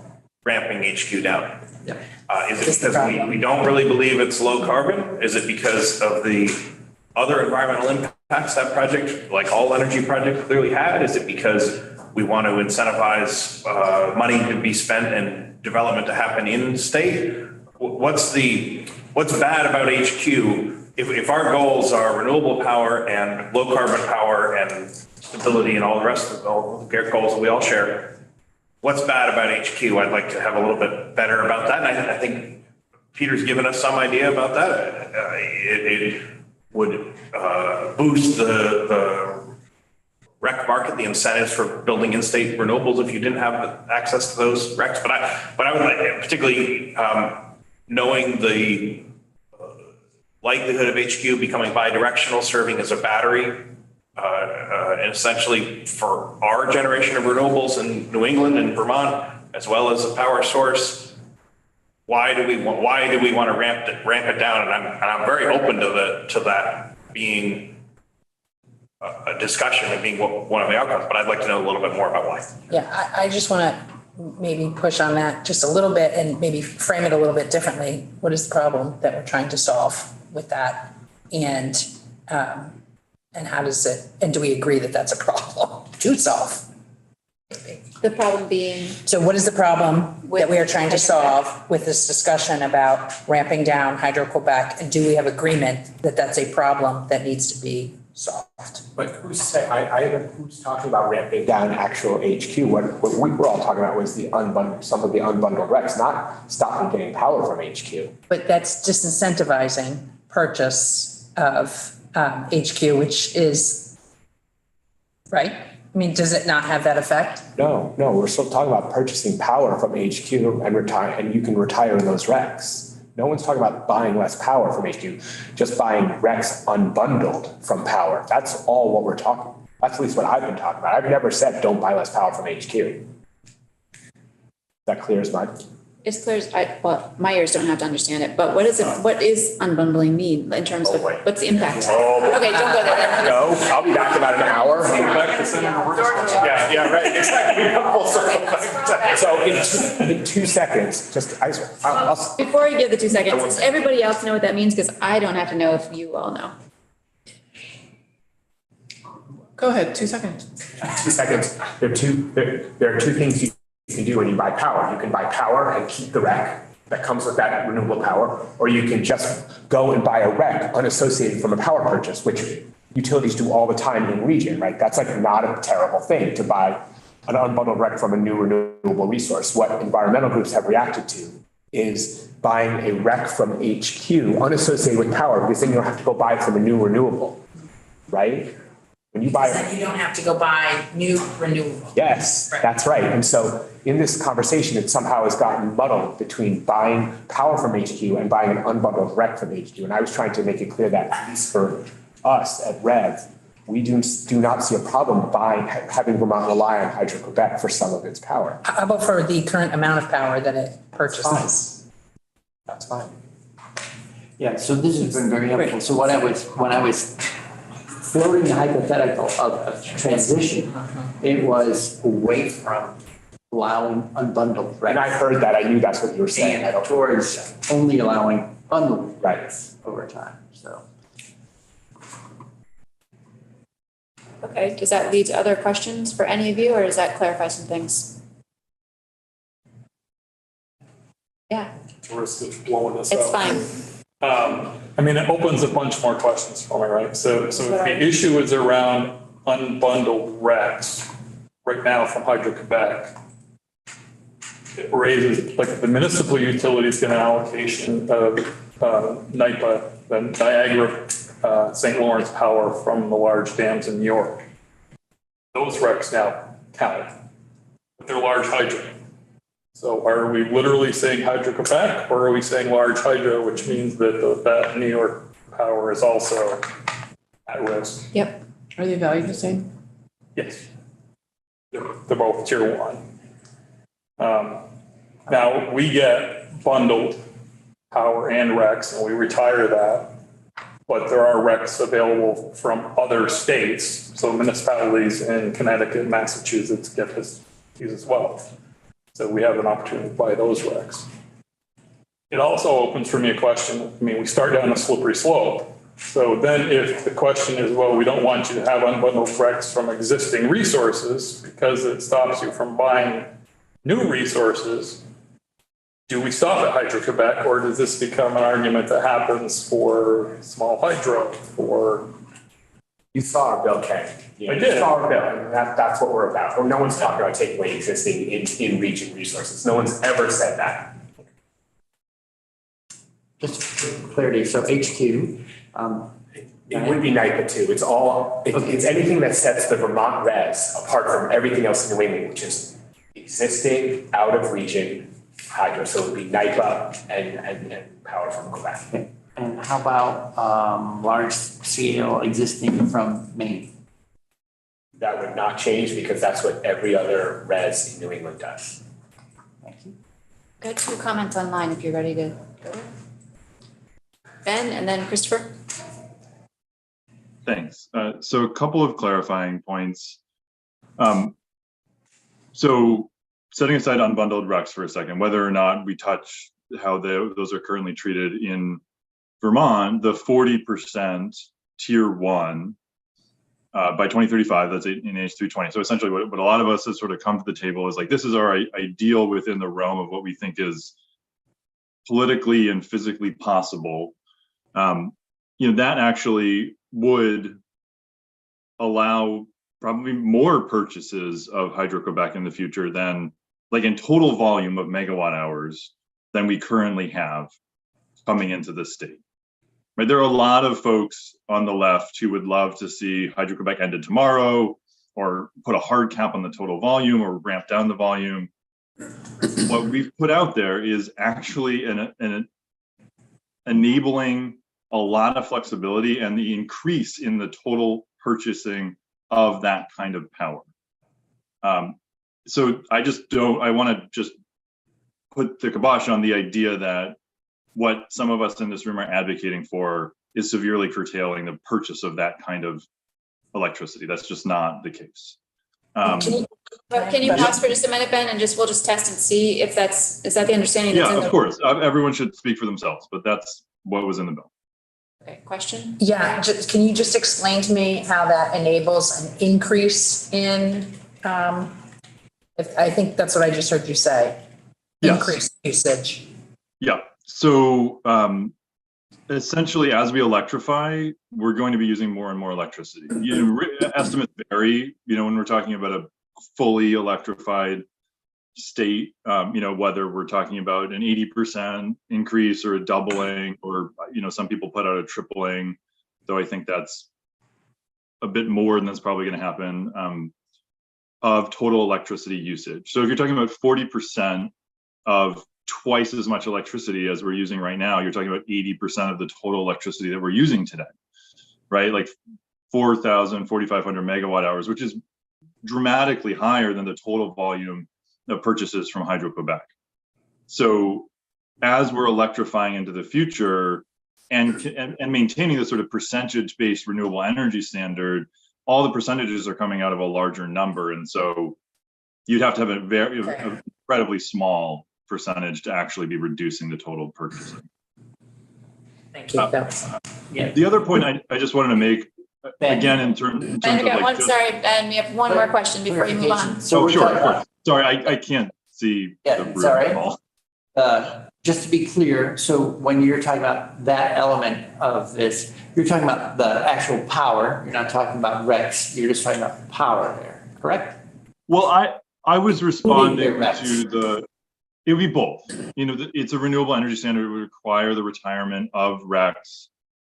ramping HQ down. Yeah. Is it because we don't really believe it's low carbon? Is it because of the other environmental impacts that project, like all energy projects, clearly had? Is it because we want to incentivize money to be spent and development to happen in state? What's bad about HQ? If our goals are renewable power and low carbon power and stability and all the rest of all the goals that we all share, what's bad about HQ? I'd like to have a little bit better about that. And I think Peter's given us some idea about that. It would boost the rec market, the incentives for building in-state renewables if you didn't have access to those recs. But I would like, particularly knowing the likelihood of HQ becoming bidirectional, serving as a battery, and essentially for our generation of renewables in New England and Vermont, as well as a power source. Why do we want to ramp it down? And I'm very open to that being a discussion and being one of the outcomes. But I'd like to know a little bit more about why. Yeah, I just want to maybe push on that just a little bit and maybe frame it a little bit differently. What is the problem that we're trying to solve with that? And how does it, and do we agree that that's a problem to solve? The problem being, So what is the problem that we are trying to solve with this discussion about ramping down Hydro-Quebec? And do we have agreement that that's a problem that needs to be solved? But who's who's talking about ramping down actual HQ? What we were all talking about was some of the unbundled recs, not stopping getting power from HQ. But that's disincentivizing purchase of HQ, which is, right? I mean, does it not have that effect? No, we're still talking about purchasing power from HQ and you can retire in those recs. No one's talking about buying less power from HQ, just buying recs unbundled from power. That's all what we're talking. That's at least what I've been talking about. I've never said don't buy less power from HQ. Is that clear as mud? it's clear, well, my ears don't have to understand it, but what is unbundling mean in terms of, what's the impact? Okay, don't go there. No, I'll be back in about an hour. Yeah, right, exactly. So in 2 seconds, Before you give the 2 seconds, does everybody else know what that means? Because I don't have to know if you all know. Go ahead, 2 seconds. 2 seconds. There are two things you can do when you buy power. You can buy power and keep the rec that comes with that renewable power, or you can just go and buy a rec unassociated from a power purchase, which utilities do all the time in region, right? That's like not a terrible thing to buy an unbundled rec from a new renewable resource. What environmental groups have reacted to is buying a rec from HQ unassociated with power, because then you don't have to go buy it from a new renewable, right? When you buy, then you don't have to go buy new renewable. Yes, that's right. And so in this conversation, it somehow has gotten muddled between buying power from HQ and buying an unbundled rec from HQ. And I was trying to make it clear that at least for us at REV, we do not see a problem having Vermont rely on Hydro-Quebec for some of its power. How about for the current amount of power that it purchases? That's fine. Yeah, so this has been very helpful. So when I was floating the hypothetical of transition, it was away from allowing unbundled recs. And I heard that. I knew that's what you were saying. And towards only allowing bundled recs over time, so. Okay, does that lead to other questions for any of you, or does that clarify some things? Yeah, Risk of blowing this it's up. fine. I mean, it opens a bunch more questions for me, right? So if the issue is around unbundled recs right now from Hydro-Quebec, it raises, like, the municipal utility is getting an allocation of NIPA, the Niagara, St. Lawrence power from the large dams in New York. Those recs now count, but they're large hydro. So are we literally saying Hydro-Quebec, or are we saying large hydro, which means that that New York power is also at risk? Yep. Are they valued the same? Yes. They're both tier 1. Now we get bundled power and recs, and we retire that, but there are recs available from other states. So municipalities in Connecticut, Massachusetts get these as well. So we have an opportunity to buy those recs. It also opens for me a question. I mean, we start down a slippery slope. So then if the question is, well, we don't want you to have unbundled recs from existing resources because it stops you from buying new resources, do we stop at Hydro-Quebec, or does this become an argument that happens for small hydro, or? You saw our bill, Ken. I did. You saw our bill, and that's what we're about. No one's talking about taking away existing in-region resources. No one's ever said that. Just for clarity, so HQ, It would be NIPA too. It's all, it's anything that sets the Vermont res apart from everything else in New England, which is existing out of region hydro. So it would be NIPA and power from Quebec. and how about large scale existing from Maine? That would not change because that's what every other res in New England does. Thank you. Got 2 comments online if you're ready to go. Ben and then Christopher. Thanks. So a couple of clarifying points. So setting aside unbundled recs for a second, whether or not we touch how those are currently treated in Vermont, the 40% tier 1 by 2035, that's in H320. So essentially what a lot of us have sort of come to the table is like, this is our ideal within the realm of what we think is politically and physically possible. That actually would allow probably more purchases of Hydro-Quebec in the future than, like, in total volume of megawatt hours than we currently have coming into the state. Right? There are a lot of folks on the left who would love to see Hydro-Quebec ended tomorrow, or put a hard cap on the total volume, or ramp down the volume. What we've put out there is actually an enabling a lot of flexibility and the increase in the total purchasing of that kind of power. So I want to just put the kibosh on the idea that what some of us in this room are advocating for is severely curtailing the purchase of that kind of electricity. That's just not the case. Can you pause for just a minute, Ben, and we'll just test and see if is that the understanding? Yeah, of course. Everyone should speak for themselves, but that's what was in the bill. Okay, question? Yeah, can you just explain to me how that enables an increase in, I think that's what I just heard you say. Yes. Increased usage. Yeah. So essentially, as we electrify, we're going to be using more and more electricity. Estimates vary, when we're talking about a fully electrified state, whether we're talking about an 80% increase or a doubling, or, some people put out a tripling, though I think that's a bit more than that's probably going to happen, of total electricity usage. So if you're talking about 40% of twice as much electricity as we're using right now, you're talking about 80% of the total electricity that we're using today, right? Like 4,500 megawatt hours, which is dramatically higher than the total volume of purchases from Hydro-Quebec. So as we're electrifying into the future and maintaining the sort of percentage-based renewable energy standard, all the percentages are coming out of a larger number. And so you'd have to have a very incredibly small percentage to actually be reducing the total purchasing. Thank you. The other point I just wanted to make again, in terms Ben, of we got like one, just. sorry, Ben, we have one more question before you move on. So Oh, we're sure, talking of about, course. Sorry, I can't see Yeah, the it's room all right. at all. just to be clear, so when you're talking about that element of this, you're talking about the actual power, you're not talking about RECs, you're just talking about power there, correct? Well, I was responding recs. to it would be both. You know, it's a renewable energy standard. It would require the retirement of RECs,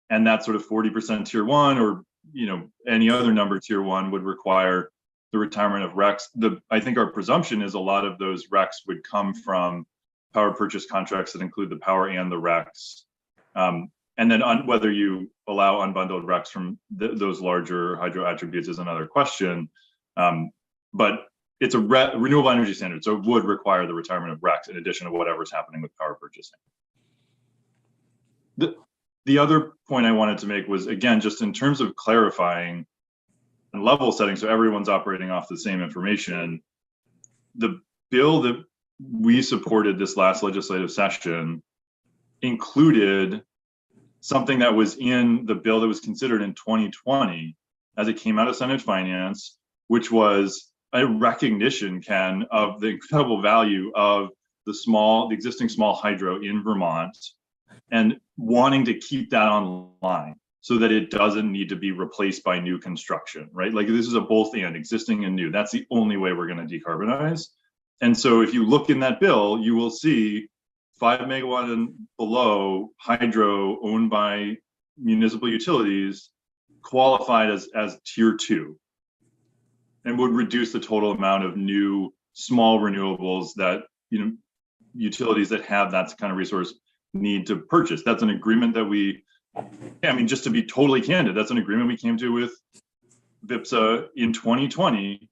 and that sort of 40% tier one, or, you know, any other number tier one would require the retirement of RECs. I think our presumption is a lot of those RECs would come from power purchase contracts that include the power and the RECs. And then whether you allow unbundled RECs from those larger hydro attributes is another question. But it's a renewable energy standard, so it would require the retirement of RECs in addition to whatever's happening with power purchasing. The other point I wanted to make was, again, just in terms of clarifying and level setting, so everyone's operating off the same information. The bill that we supported this last legislative session included something that was in the bill that was considered in 2020 as it came out of Senate Finance, which was a recognition, Ken, of the incredible value of the existing small hydro in Vermont, and wanting to keep that online so that it doesn't need to be replaced by new construction, right? Like, this is a both and, existing and new. That's the only way we're going to decarbonize. And so if you look in that bill, you will see 5 megawatt and below hydro owned by municipal utilities qualified as tier 2, and would reduce the total amount of new small renewables that, you know, utilities that have that kind of resource need to purchase. That's an agreement that I mean, just to be totally candid, that's an agreement we came to with VIPSA in 2020.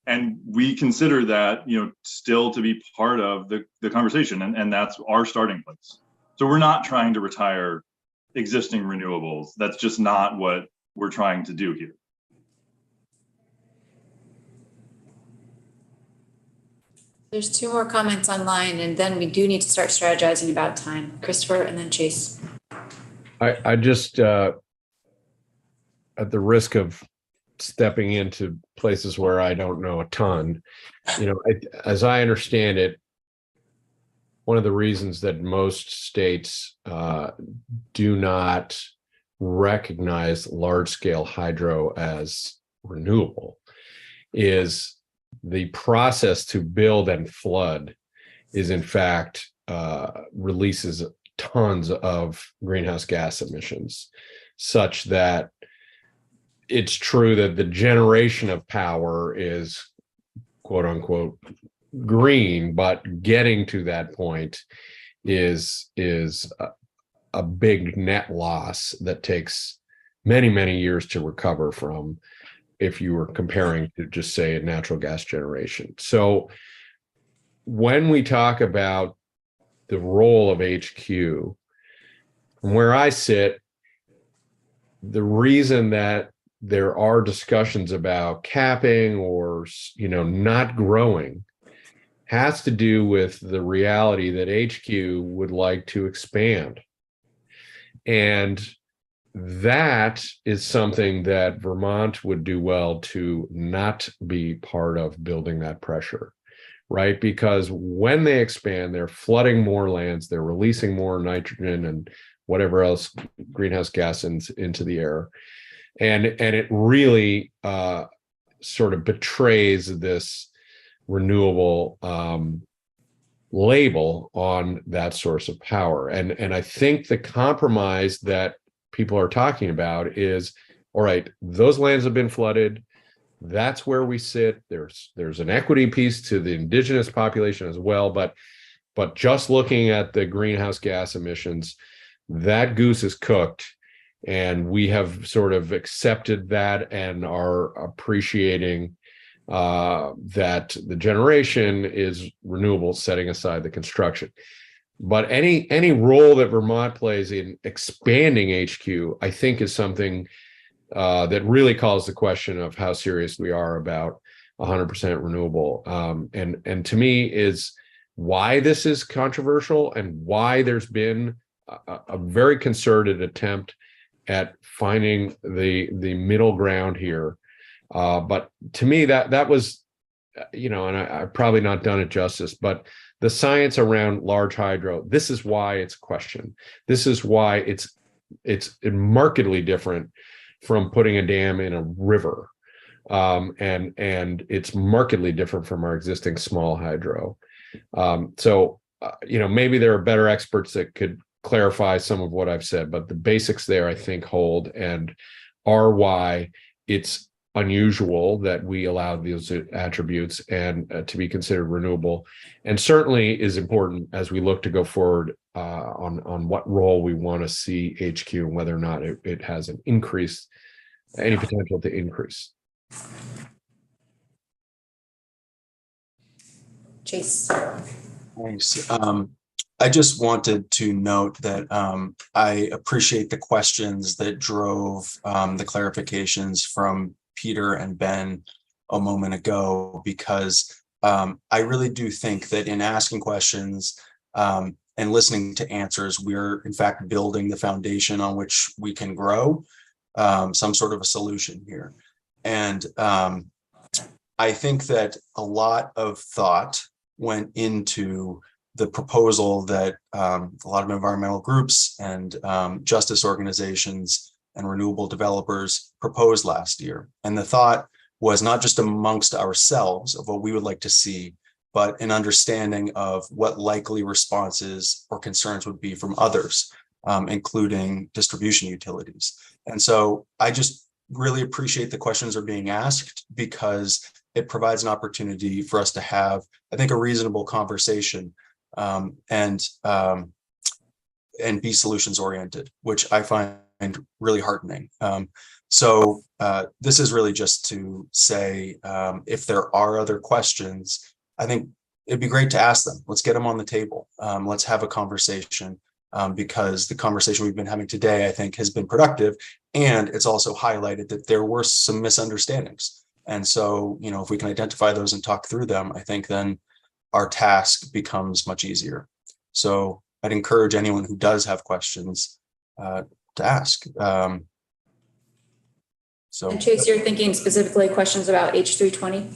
And we consider that, you know, still to be part of the conversation, and that's our starting place. So we're not trying to retire existing renewables. That's just not what we're trying to do here. There's 2 more comments online, and then we do need to start strategizing about time. Christopher and then Chase. I just, at the risk of stepping into places where I don't know a ton, you know, as I understand it, one of the reasons that most states do not recognize large-scale hydro as renewable is the process to build and flood is, in fact, releases tons of greenhouse gas emissions, such that it's true that the generation of power is, quote unquote, green, but getting to that point is a big net loss that takes many, many years to recover from, if you were comparing to just, say, a natural gas generation. So when we talk about the role of HQ, from where I sit, the reason that there are discussions about capping or, you know, not growing has to do with the reality that HQ would like to expand. And that is something that Vermont would do well to not be part of building that pressure, right? Because when they expand, they're flooding more lands, they're releasing more nitrogen and whatever else, greenhouse gas into the air. And it really sort of betrays this renewable label on that source of power. And I think the compromise that people are talking about is, all right, those lands have been flooded. That's where we sit. There's an equity piece to the indigenous population as well, but just looking at the greenhouse gas emissions, that goose is cooked. And we have sort of accepted that and are appreciating that the generation is renewable, setting aside the construction. But any role that Vermont plays in expanding HQ, I think, is something that really calls the question of how serious we are about 100% renewable. And to me is why this is controversial and why there's been a very concerted attempt at finding the middle ground here. But to me, that was, and I've probably not done it justice, but the science around large hydro, this is why it's a question. This is why it's markedly different from putting a dam in a river. And it's markedly different from our existing small hydro. So maybe there are better experts that could clarify some of what I've said, but the basics there I think hold and are why it's unusual that we allow these attributes and to be considered renewable, and certainly is important as we look to go forward on what role we want to see HQ and whether or not it has an increase, any potential to increase. Chase. Thanks. I just wanted to note that I appreciate the questions that drove the clarifications from Peter and Ben a moment ago, because I really do think that in asking questions and listening to answers, we're in fact building the foundation on which we can grow some sort of a solution here. And I think that a lot of thought went into the proposal that a lot of environmental groups and justice organizations and renewable developers proposed last year. And the thought was not just amongst ourselves of what we would like to see, but an understanding of what likely responses or concerns would be from others, including distribution utilities. And so I just really appreciate the questions are being asked, because it provides an opportunity for us to have, I think, a reasonable conversation and be solutions oriented, which I find really heartening. So this is really just to say, if there are other questions, I think it'd be great to ask them. Let's get them on the table. Let's have a conversation, because the conversation we've been having today, I think, has been productive, and it's also highlighted that there were some misunderstandings. And so, if we can identify those and talk through them, I think then our task becomes much easier. So I'd encourage anyone who does have questions to ask. And Chase, you're thinking specifically questions about H320?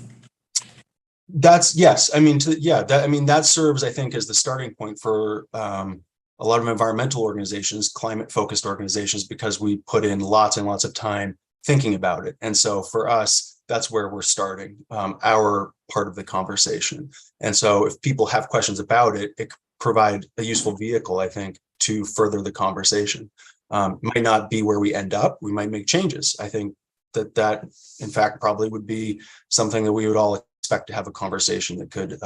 That's, yes. I mean, that serves, I think, as the starting point for a lot of environmental organizations, climate focused organizations, because we put in lots and lots of time thinking about it. And so for us, that's where we're starting our part of the conversation. And so if people have questions about it, it could provide a useful vehicle, I think, to further the conversation. Might not be where we end up. We might make changes. I think that in fact probably would be something that we would all expect to have a conversation that could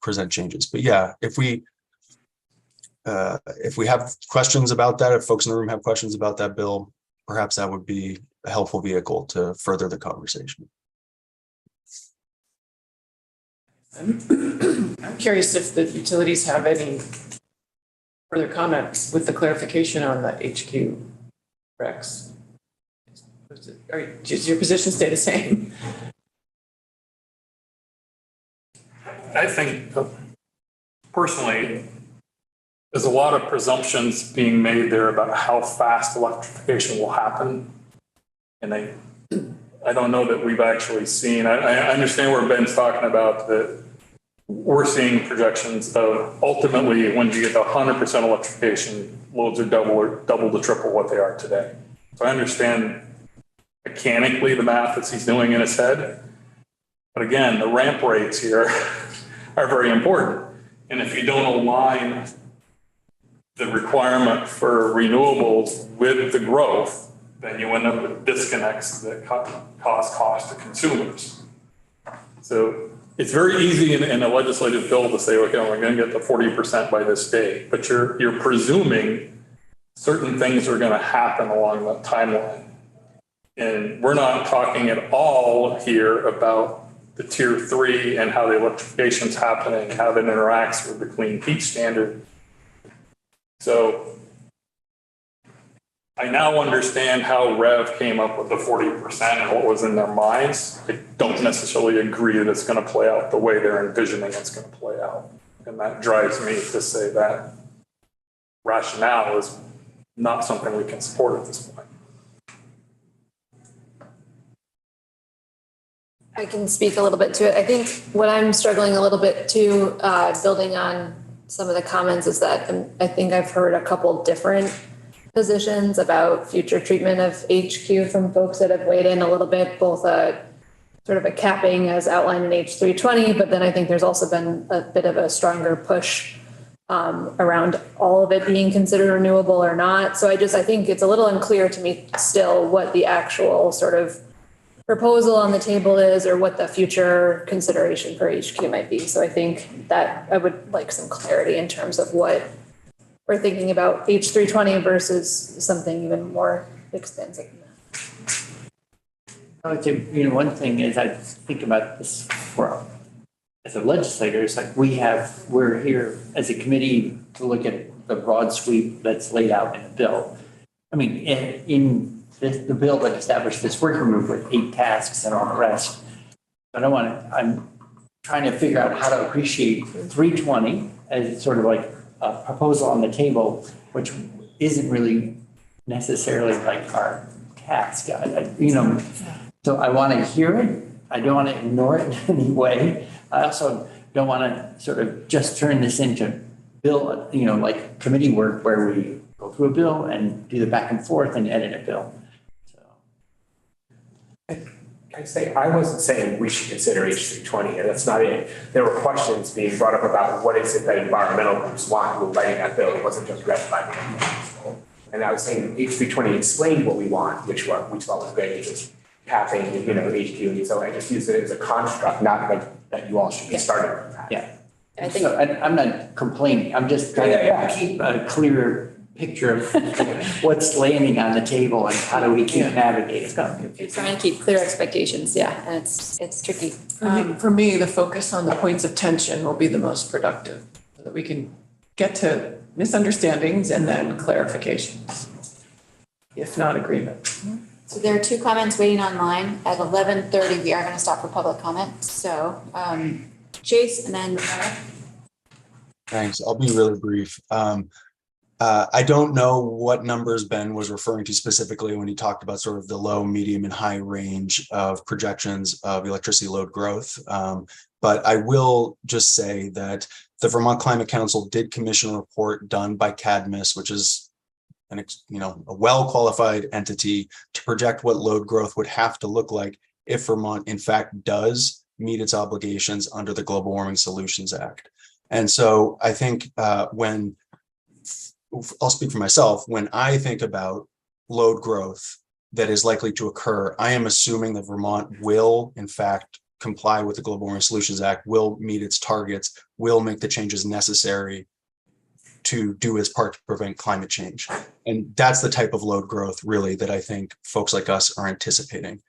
present changes. But yeah, if we have questions about that, if folks in the room have questions about that bill, perhaps that would be a helpful vehicle to further the conversation. I'm curious if the utilities have any further comments with the clarification on the HQ recs. Does your position stay the same? I think personally, there's a lot of presumptions being made there about how fast electrification will happen. And I don't know that we've actually seen, I understand where Ben's talking about that we're seeing projections of ultimately when you get to 100% electrification, loads are double to triple what they are today. So I understand mechanically the math that he's doing in his head. But again, the ramp rates here are very important. And if you don't align the requirement for renewables with the growth, then you end up with disconnects that cause cost to consumers. So it's very easy in a legislative bill to say, okay, we're going to get to 40% by this date, but you're presuming certain things are going to happen along that timeline. And we're not talking at all here about the tier 3 and how the electrification is happening, how that interacts with the clean heat standard. So I now understand how REV came up with the 40% and what was in their minds. I don't necessarily agree that it's going to play out the way they're envisioning it's going to play out. And that drives me to say that rationale is not something we can support at this point. I can speak a little bit to it. I think what I'm struggling a little bit too, building on some of the comments, is that I think I've heard a couple different positions about future treatment of HQ from folks that have weighed in a little bit, both a sort of a capping as outlined in H320, but then I think there's also been a bit of a stronger push around all of it being considered renewable or not. So I think it's a little unclear to me still what the actual sort of proposal on the table is, or what the future consideration for HQ might be. So I think that I would like some clarity in terms of what we're thinking about H320 versus something even more expensive than that. I would say, one thing is I think about this as a legislator, it's like we're here as a committee to look at the broad sweep that's laid out in the bill. I mean, in the bill that established this working group with 8 tasks and all the rest. I'm trying to figure out how to appreciate 320 as sort of like a proposal on the table, which isn't really necessarily like our task. So I want to hear it. I don't want to ignore it in any way. I also don't want to sort of just turn this into bill, like committee work where we go through a bill and do the back and forth and edit a bill. I say, I wasn't saying we should consider H320, and that's not it. There were questions being brought up about what is it that environmental groups want who were writing that bill. It wasn't just read by me. And I was saying H320 explained what we want, which we thought was great, which is capping, HQ. And so I just use it as a construct, not like that you all should be starting from that. Yeah. I think I'm not complaining. I'm just trying to keep a clear picture of what's landing on the table and how do we keep navigating. You're trying to keep clear expectations, and it's tricky. For me, the focus on the points of tension will be the most productive, so that we can get to misunderstandings and then clarifications, if not agreement. So there are 2 comments waiting online. At 11:30, we are going to stop for public comment. So Chase and then Rebecca. Thanks. I'll be really brief. I don't know what numbers Ben was referring to specifically when he talked about sort of the low, medium, and high range of projections of electricity load growth. But I will just say that the Vermont Climate Council did commission a report done by CADMIS, which is a well-qualified entity to project what load growth would have to look like if Vermont, in fact, does meet its obligations under the Global Warming Solutions Act. And so I think I'll speak for myself. When I think about load growth that is likely to occur, I am assuming that Vermont will, in fact, comply with the Global Warming Solutions Act, will meet its targets, will make the changes necessary to do its part to prevent climate change. And that's the type of load growth, really, that I think folks like us are anticipating,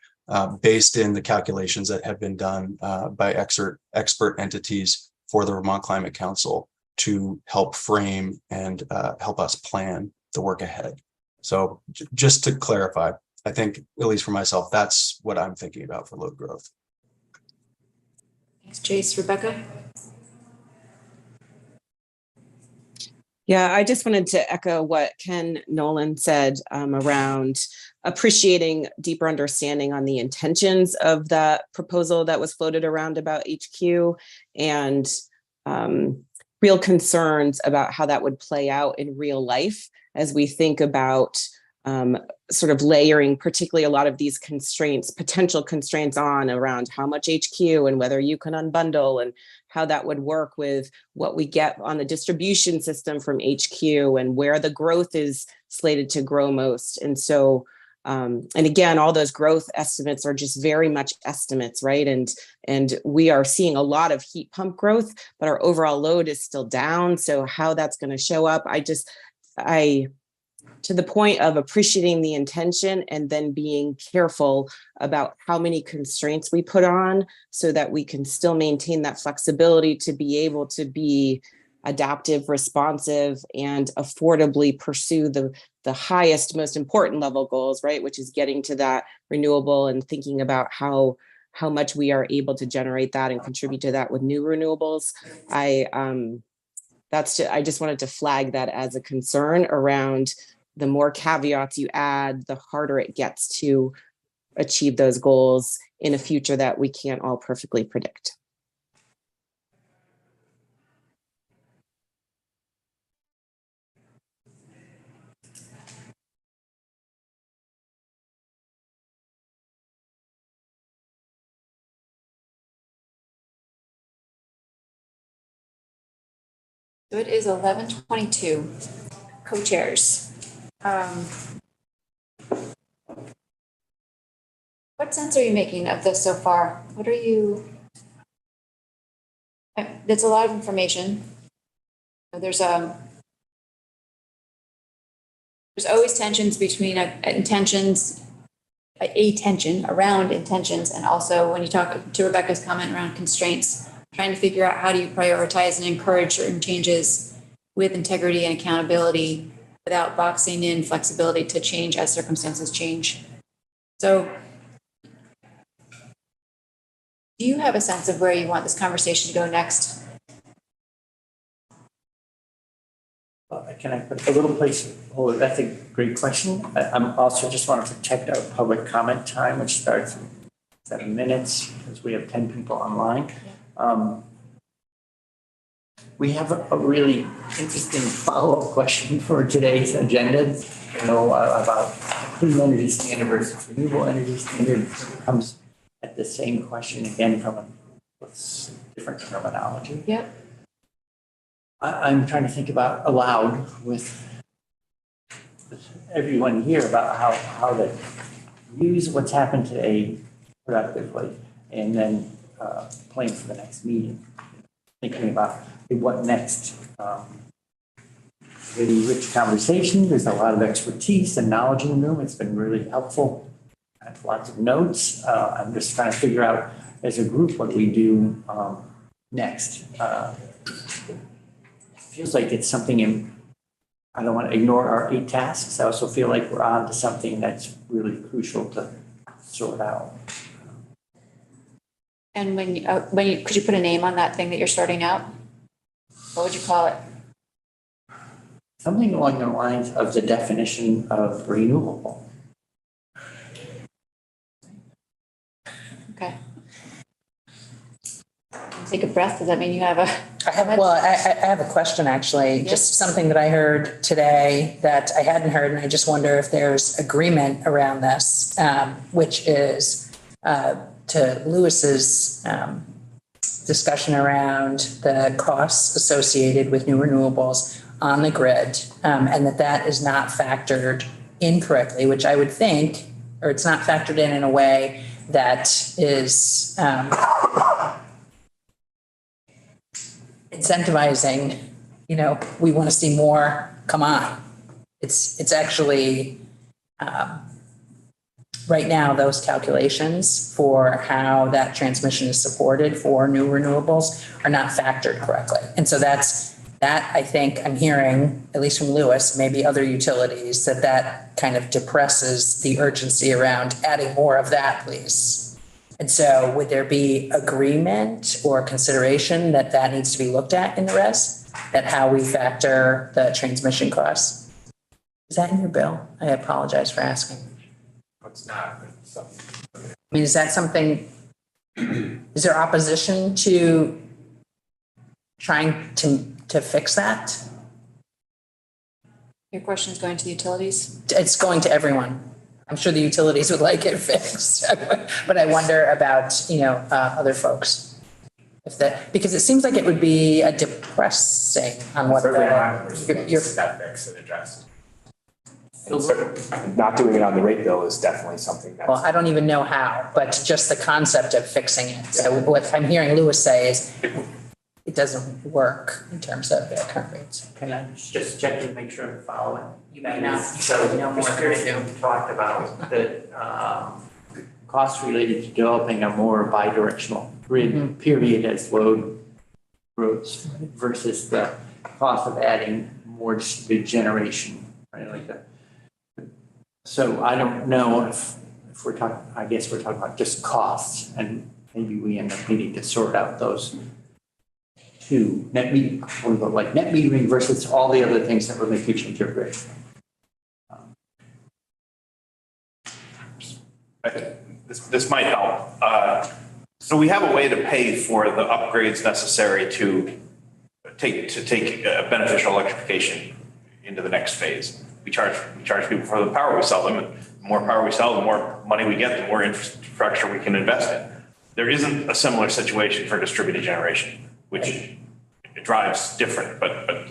based in the calculations that have been done by expert entities for the Vermont Climate Council to help frame and help us plan the work ahead. So just to clarify, I think, at least for myself, that's what I'm thinking about for load growth. Thanks, Chase. Rebecca? Yeah, I just wanted to echo what Ken Nolan said around appreciating deeper understanding on the intentions of that proposal that was floated around about HQ, and real concerns about how that would play out in real life as we think about sort of layering, particularly a lot of these constraints, potential constraints on around how much HQ and whether you can unbundle, and how that would work with what we get on the distribution system from HQ and where the growth is slated to grow most. And so, and again, all those growth estimates are just very much estimates, right? And we are seeing a lot of heat pump growth, but our overall load is still down. So how that's going to show up, to the point of appreciating the intention and then being careful about how many constraints we put on so that we can still maintain that flexibility to be able to be adaptive, responsive, and affordably pursue the highest, most important level goals, right? Which is getting to that renewable and thinking about how much we are able to generate that and contribute to that with new renewables. I just wanted to flag that as a concern around the more caveats you add, the harder it gets to achieve those goals in a future that we can't all perfectly predict. So it is 11:22. Co-chairs. What sense are you making of this so far? What are you? That's a lot of information. There's always tensions between intentions, a tension around intentions, and also when you talk to Rebecca's comment around constraints, trying to figure out how do you prioritize and encourage certain changes with integrity and accountability without boxing in flexibility to change as circumstances change. So do you have a sense of where you want this conversation to go next? Can I put a little placeholder? That's a great question. I'm also just want to protect our public comment time, which starts in 7 minutes because we have 10 people online. We have a really interesting follow-up question for today's agenda. About clean energy standard versus renewable energy standard. It comes at the same question again from a different terminology. Yep. I'm trying to think about aloud with everyone here about how to use what's happened today productively and then plan for the next meeting. Thinking about what next. Really rich conversation. There's a lot of expertise and knowledge in the room. It's been really helpful. I have lots of notes. I'm just trying to figure out as a group what we do next. Feels like it's something I don't want to ignore our 8 tasks. I also feel like we're on to something that's really crucial to sort out. And could you put a name on that thing that you're sorting out? What would you call it? Something along the lines of the definition of renewable. Okay. Take a breath. Does that mean you have a? I have a question actually, just something that I heard today that I hadn't heard, and I just wonder if there's agreement around this, which is to Lewis's discussion around the costs associated with new renewables on the grid, and that is not factored in correctly, which I would think, or it's not factored in a way that is incentivizing, we want to see more, come on. It's actually, right now, those calculations for how that transmission is supported for new renewables are not factored correctly. And so that I think I'm hearing, at least from Lewis, maybe other utilities, that kind of depresses the urgency around adding more of that, please. And so would there be agreement or consideration that needs to be looked at in the res, that how we factor the transmission costs? Is that in your bill? I apologize for asking. It's not. I mean, is that something, is there opposition to trying to fix that? Your question is going to the utilities? It's going to everyone. I'm sure the utilities would like it fixed, but I wonder about, other folks. Because it seems like it would be a depressing on what you're that fixed and addressed. Not doing it on the rate bill is definitely something that. Well, I don't even know how, but just the concept of fixing it. So what I'm hearing Lewis say is it doesn't work in terms of the current rates. Can I just check to make sure I'm following? You may not. So, we talked about the costs related to developing a more bidirectional grid, period, as load grows versus the cost of adding more distributed generation, right? So I don't know if we're talking, I guess we're talking about just costs, and maybe we end up needing to sort out those two net metering versus all the other things that we're making change your grid. this might help. So we have a way to pay for the upgrades necessary to take beneficial electrification into the next phase. We charge people for the power we sell them, and the more power we sell, the more money we get, the more infrastructure we can invest in. There isn't a similar situation for distributed generation, which it drives different, but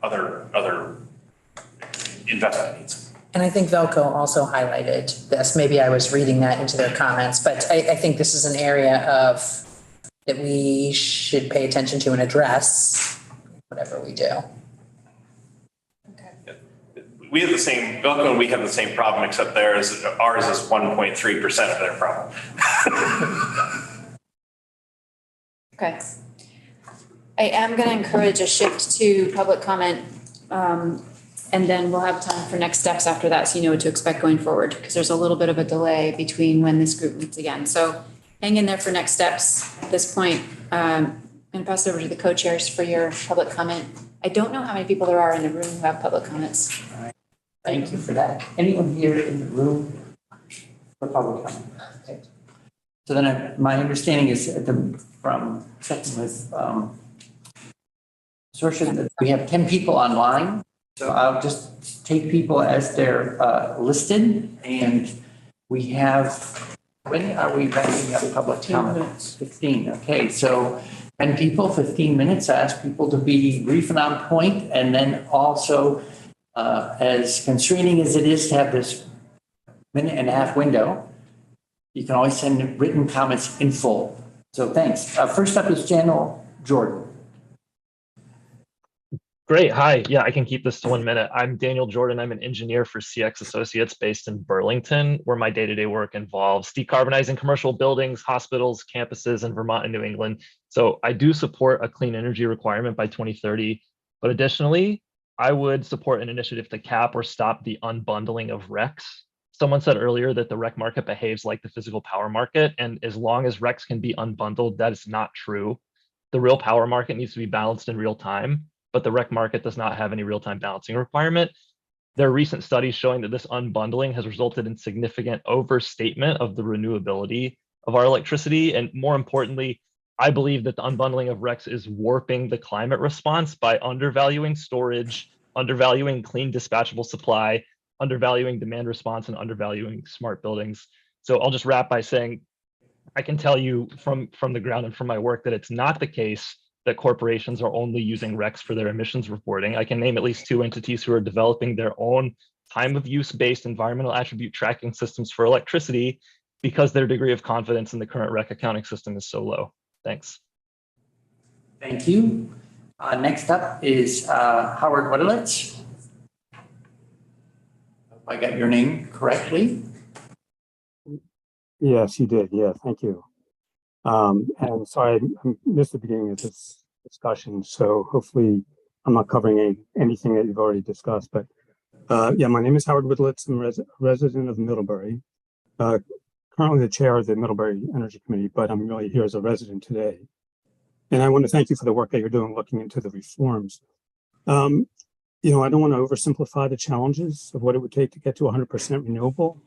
other investment needs. And I think Velco also highlighted this. Maybe I was reading that into their comments, but I think this is an area that we should pay attention to and address whatever we do. We have the same, Velco and we have the same problem, except ours is 1.3% of their problem. Okay. I am going to encourage a shift to public comment, and then we'll have time for next steps after that, so you know what to expect going forward, because there's a little bit of a delay between when this group meets again. So hang in there for next steps. At this point, I'm going to pass it over to the co-chairs for your public comment. I don't know how many people there are in the room who have public comments. All right. Thank you for that. Anyone here in the room for public comment? Okay. So then my understanding is from checking with Sorcia that we have 10 people online. So I'll just take people as they're listed, and we have, when are we wrapping up public comment? 15. Okay, so 10 people, 15 minutes. I ask people to be brief and on point, and then also as constraining as it is to have this minute and a half window, you can always send written comments in full. So thanks. First up is Daniel Jordan. Great. Hi. Yeah, I can keep this to 1 minute. I'm Daniel Jordan. I'm an engineer for CX Associates based in Burlington, where my day-to-day work involves decarbonizing commercial buildings, hospitals, campuses in Vermont and New England. So I do support a clean energy requirement by 2030. But additionally, I would support an initiative to cap or stop the unbundling of RECs. Someone said earlier that the REC market behaves like the physical power market. And as long as RECs can be unbundled, that is not true. The real power market needs to be balanced in real time, but the REC market does not have any real-time balancing requirement. There are recent studies showing that this unbundling has resulted in significant overstatement of the renewability of our electricity. And more importantly, I believe that the unbundling of RECs is warping the climate response by undervaluing storage, undervaluing clean dispatchable supply, undervaluing demand response, and undervaluing smart buildings. So I'll just wrap by saying, I can tell you from the ground and from my work that it's not the case that corporations are only using RECs for their emissions reporting. I can name at least 2 entities who are developing their own time of use based environmental attribute tracking systems for electricity because their degree of confidence in the current REC accounting system is so low. Thanks. Thank you. Next up is Howard Wedowitz. Hope I got your name correctly. Yes, you did. Yeah, thank you. And sorry, I missed the beginning of this discussion, so hopefully I'm not covering anything that you've already discussed. But yeah, my name is Howard Widlitz. I'm a resident of Middlebury, currently the chair of the Middlebury Energy Committee, but I'm really here as a resident today. And I want to thank you for the work that you're doing looking into the reforms. You know, I don't want to oversimplify the challenges of what it would take to get to 100% renewable,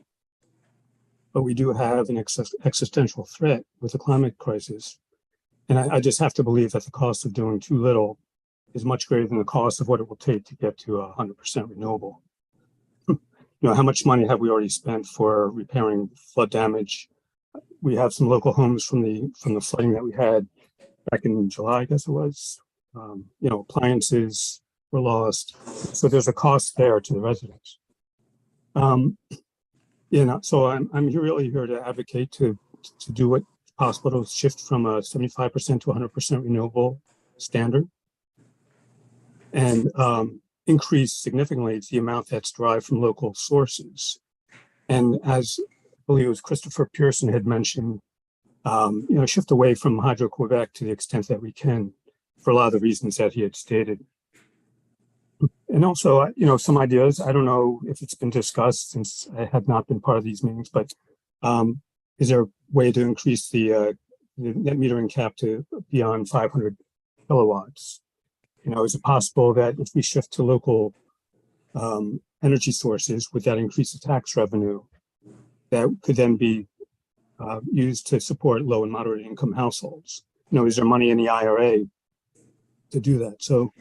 but we do have an existential threat with the climate crisis. And I just have to believe that the cost of doing too little is much greater than the cost of what it will take to get to 100% renewable. You know, how much money have we already spent for repairing flood damage? We have some local homes from the flooding that we had back in July, I guess it was. You know, appliances were lost. So there's a cost there to the residents. You know, so I'm really here to advocate to do what's possible to shift from a 75% to 100% renewable standard and increase significantly the amount that's derived from local sources. And as I believe it was Christopher Pearson had mentioned, you know, shift away from Hydro-Quebec to the extent that we can for a lot of the reasons that he had stated. And also, you know, some ideas, I don't know if it's been discussed since I have not been part of these meetings, but is there a way to increase the net metering cap to beyond 500 kilowatts? You know, is it possible that if we shift to local energy sources, would that increase the tax revenue that could then be used to support low and moderate income households. Is there money in the IRA to do that? So,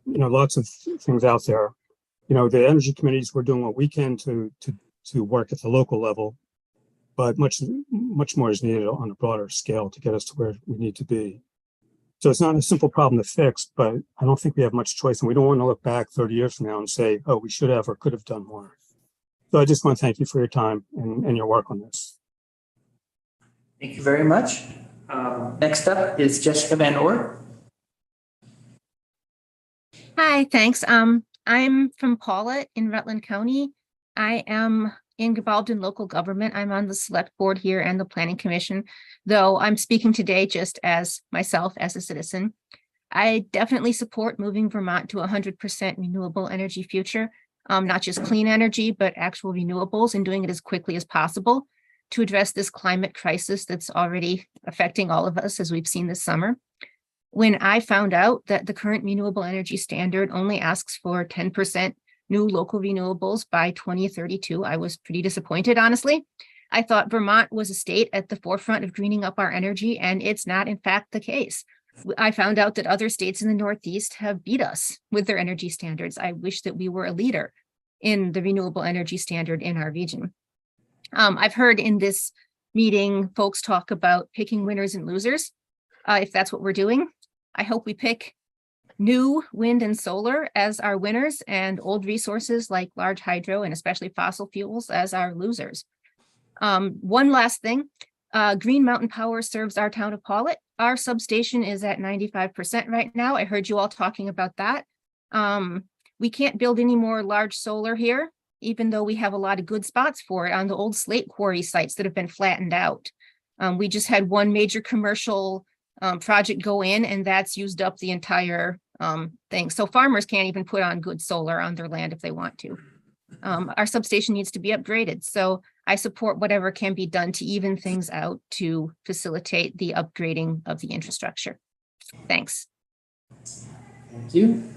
lots of things out there. The energy committees, we're doing what we can to work at the local level, but much more is needed on a broader scale to get us to where we need to be. So it's not a simple problem to fix, but I don't think we have much choice, and we don't want to look back 30 years from now and say, oh, we should have or could have done more. So I just want to thank you for your time and your work on this. Thank you very much. Next up is Jessica Van Oort. Hi, thanks. I'm from Paulette in Rutland County. I am involved in local government. I'm on the select board here and the planning commission, though I'm speaking today just as myself as a citizen. I definitely support moving Vermont to 100% renewable energy future, not just clean energy, but actual renewables, and doing it as quickly as possible to address this climate crisis that's already affecting all of us, as we've seen this summer. When I found out that the current renewable energy standard only asks for 10% new local renewables by 2032, I was pretty disappointed, honestly. I thought Vermont was a state at the forefront of greening up our energy, and it's not, in fact, the case. I found out that other states in the Northeast have beat us with their energy standards. I wish that we were a leader in the renewable energy standard in our region. I've heard in this meeting folks talk about picking winners and losers. If that's what we're doing, I hope we pick new wind and solar as our winners and old resources like large hydro and especially fossil fuels as our losers. One last thing, Green Mountain Power serves our town of Paulette. Our substation is at 95% right now. I heard you all talking about that. We can't build any more large solar here, even though we have a lot of good spots for it on the old slate quarry sites that have been flattened out. We just had one major commercial project go in, and that's used up the entire thing. So farmers can't even put on good solar on their land if they want to. Our substation needs to be upgraded. So I support whatever can be done to even things out to facilitate the upgrading of the infrastructure. Thanks. Thank you.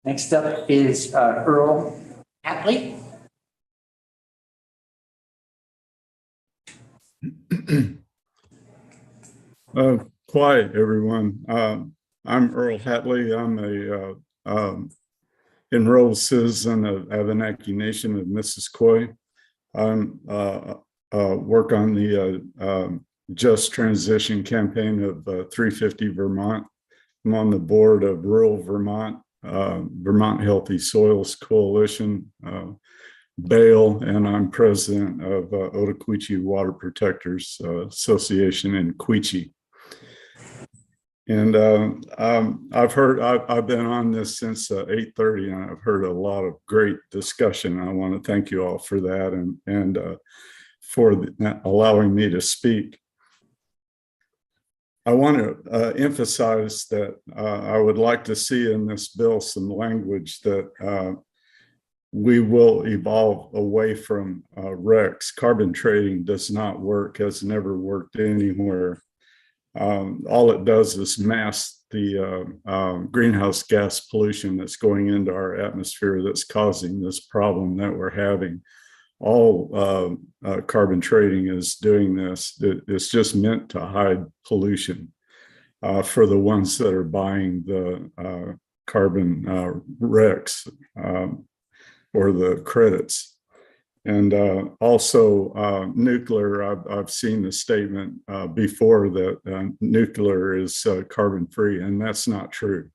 Next up is Earl Hatley. Quiet, everyone. I'm Earl Hatley. I'm a enrolled citizen of Abenaki Nation of Missisquoi. I work on the Just Transition campaign of 350 Vermont. I'm on the board of Rural Vermont, Vermont Healthy Soils Coalition, BAIL, and I'm president of Otoquechee Water Protectors Association in Quechee. And I've been on this since 8:30, and I've heard a lot of great discussion. I want to thank you all for that and for allowing me to speak. I want to emphasize that I would like to see in this bill some language that we will evolve away from RECs. Carbon trading does not work, has never worked anywhere. All it does is mask the greenhouse gas pollution that's going into our atmosphere that's causing this problem that we're having. All carbon trading is doing this. It's just meant to hide pollution for the ones that are buying the carbon RECs or the credits. And also nuclear, I've seen the statement before that nuclear is carbon free, and that's not true.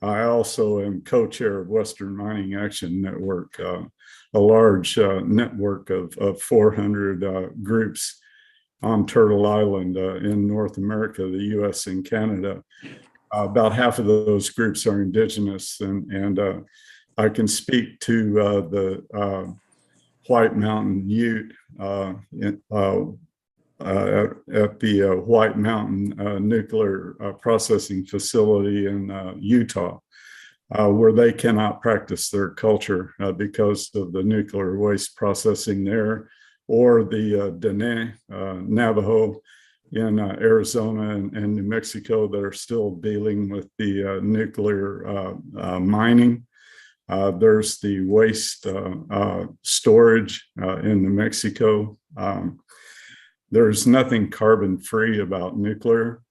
I also am co-chair of Western Mining Action Network, a large network of 400 groups on Turtle Island in North America, the US and Canada. About half of those groups are indigenous, and I can speak to the White Mountain Ute at the White Mountain Nuclear Processing Facility in Utah, where they cannot practice their culture because of the nuclear waste processing there, or the Dene Navajo in Arizona and New Mexico that are still dealing with the nuclear mining. There's the waste storage in New Mexico. There's nothing carbon-free about nuclear.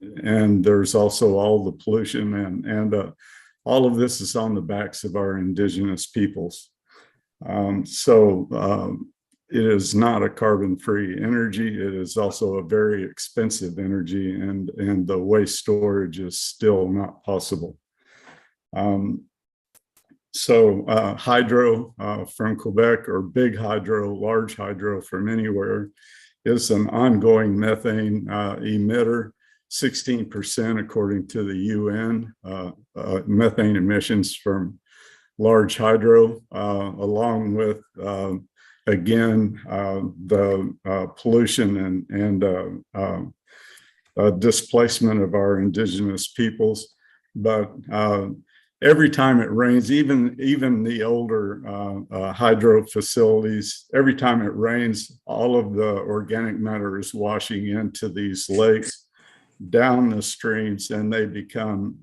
And there's also all the pollution and all of this is on the backs of our indigenous peoples. It is not a carbon-free energy. It is also a very expensive energy, and the waste storage is still not possible. Hydro from Quebec, or big hydro, large hydro from anywhere, is an ongoing methane emitter. 16% according to the UN, methane emissions from large hydro, along with again, the pollution and displacement of our indigenous peoples. But every time it rains, even the older hydro facilities, every time it rains, all of the organic matter is washing into these lakes, down the streams, and they become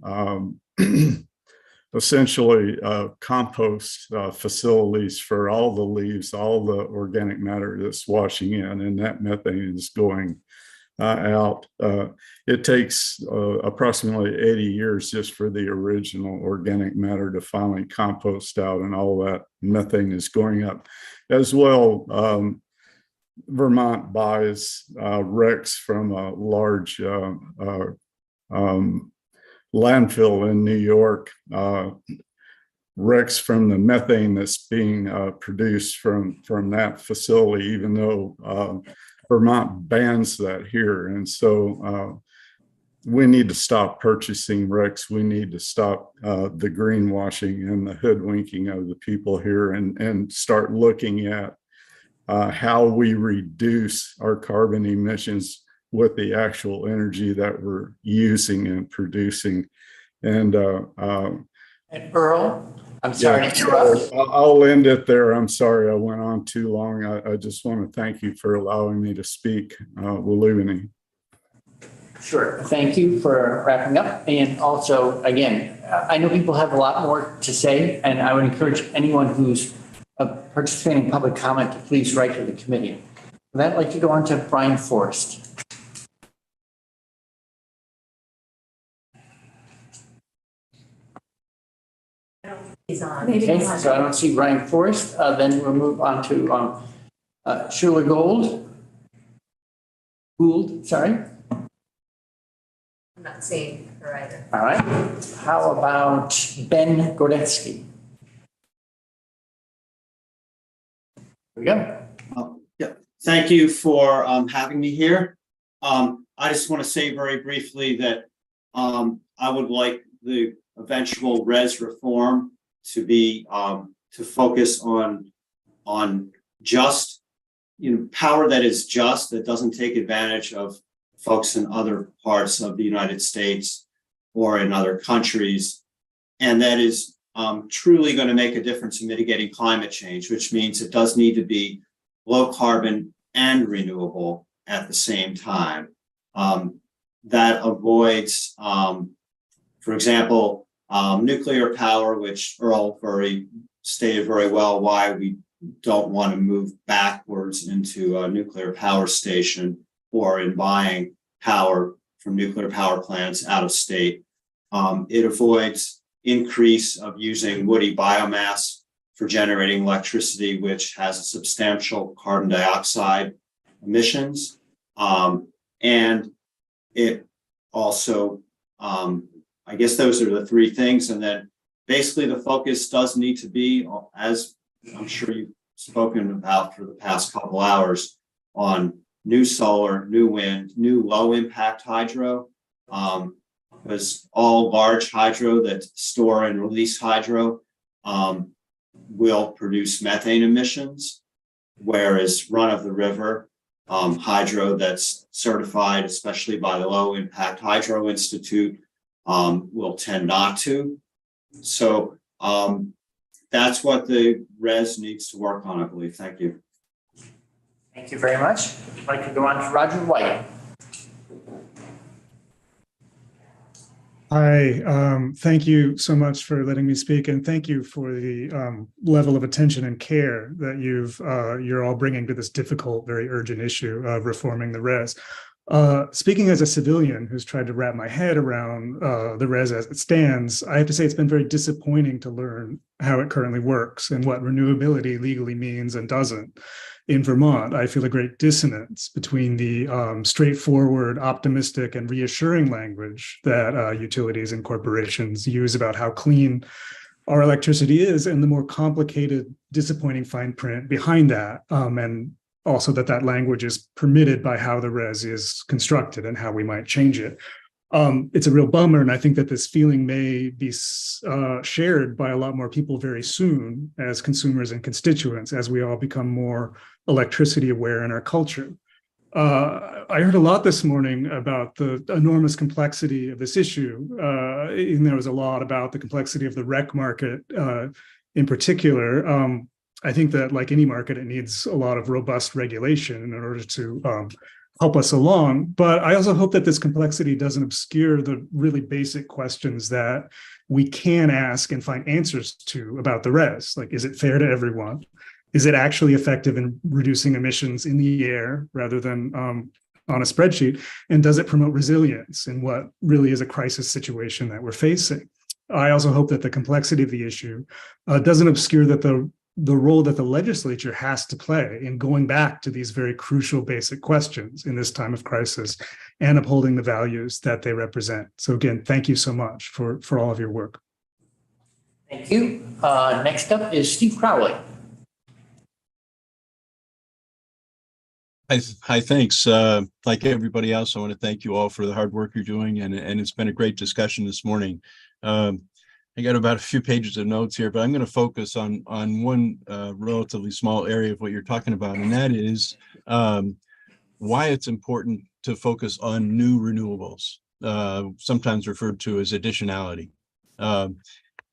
essentially compost facilities for all the leaves, all the organic matter that's washing in, and that methane is going out. It takes approximately 80 years just for the original organic matter to finally compost out, and all that methane is going up. As well, Vermont buys RECs from a large landfill in New York, RECs from the methane that's being produced from that facility, even though Vermont bans that here. And so we need to stop purchasing RECs. We need to stop the greenwashing and the hoodwinking of the people here, and start looking at how we reduce our carbon emissions with the actual energy that we're using and producing. And Earl, I'm sorry to interrupt. I'll end it there. I'm sorry I went on too long. I just want to thank you for allowing me to speak. Willuvinny. Sure. Thank you for wrapping up. And also, again, I know people have a lot more to say, and I would encourage anyone who's participating in public comment to please write to the committee. With that, I'd like to go on to Brian Forrest. He's on. Okay, so I don't see Brian Forrest. Then we'll move on to Shirley Gould, sorry. I'm not seeing her either. All right. How about Ben Gordetsky? Here we go. Yeah, thank you for having me here. I just want to say very briefly that I would like the eventual res reform to be to focus on just, power that is just, that doesn't take advantage of folks in other parts of the United States or in other countries, and that is truly going to make a difference in mitigating climate change, which means it does need to be low carbon and renewable at the same time. That avoids, for example, nuclear power, which Earl stated very well why we don't want to move backwards into a nuclear power station or in buying power from nuclear power plants out of state. It avoids increase of using woody biomass for generating electricity, which has a substantial carbon dioxide emissions. And it also, I guess those are the three things. And then basically the focus does need to be, as I'm sure you've spoken about for the past couple hours, on new solar, new wind, new low impact hydro, because all large hydro that store and release hydro will produce methane emissions, whereas run of the river hydro that's certified, especially by the Low Impact Hydro Institute, will tend not to. So that's what the res needs to work on, I believe. Thank you. Thank you very much. I'd like to go on to Roger White. Hi, thank you so much for letting me speak, and thank you for the level of attention and care that you're all bringing to this difficult, very urgent issue of reforming the res. Speaking as a civilian who's tried to wrap my head around the res as it stands, I have to say it's been very disappointing to learn how it currently works and what renewability legally means and doesn't. In Vermont, I feel a great dissonance between the straightforward, optimistic, and reassuring language that utilities and corporations use about how clean our electricity is, and the more complicated, disappointing fine print behind that, and also that language is permitted by how the res is constructed and how we might change it. It's a real bummer, and I think that this feeling may be shared by a lot more people very soon as consumers and constituents, as we all become more electricity aware in our culture. I heard a lot this morning about the enormous complexity of this issue, and there was a lot about the complexity of the rec market in particular. I think that, like any market, it needs a lot of robust regulation in order to help us along. But I also hope that this complexity doesn't obscure the really basic questions that we can ask and find answers to about the res. Like, is it fair to everyone? Is it actually effective in reducing emissions in the air rather than on a spreadsheet? And does it promote resilience in what really is a crisis situation that we're facing? I also hope that the complexity of the issue doesn't obscure that the role that the legislature has to play in going back to these very crucial basic questions in this time of crisis and upholding the values that they represent. So again, thank you so much for all of your work. Thank you. Next up is Steve Crowley. Hi, thanks. Like everybody else, I want to thank you all for the hard work you're doing, and it's been a great discussion this morning. I got about a few pages of notes here, but I'm going to focus on one relatively small area of what you're talking about, and that is why it's important to focus on new renewables, sometimes referred to as additionality.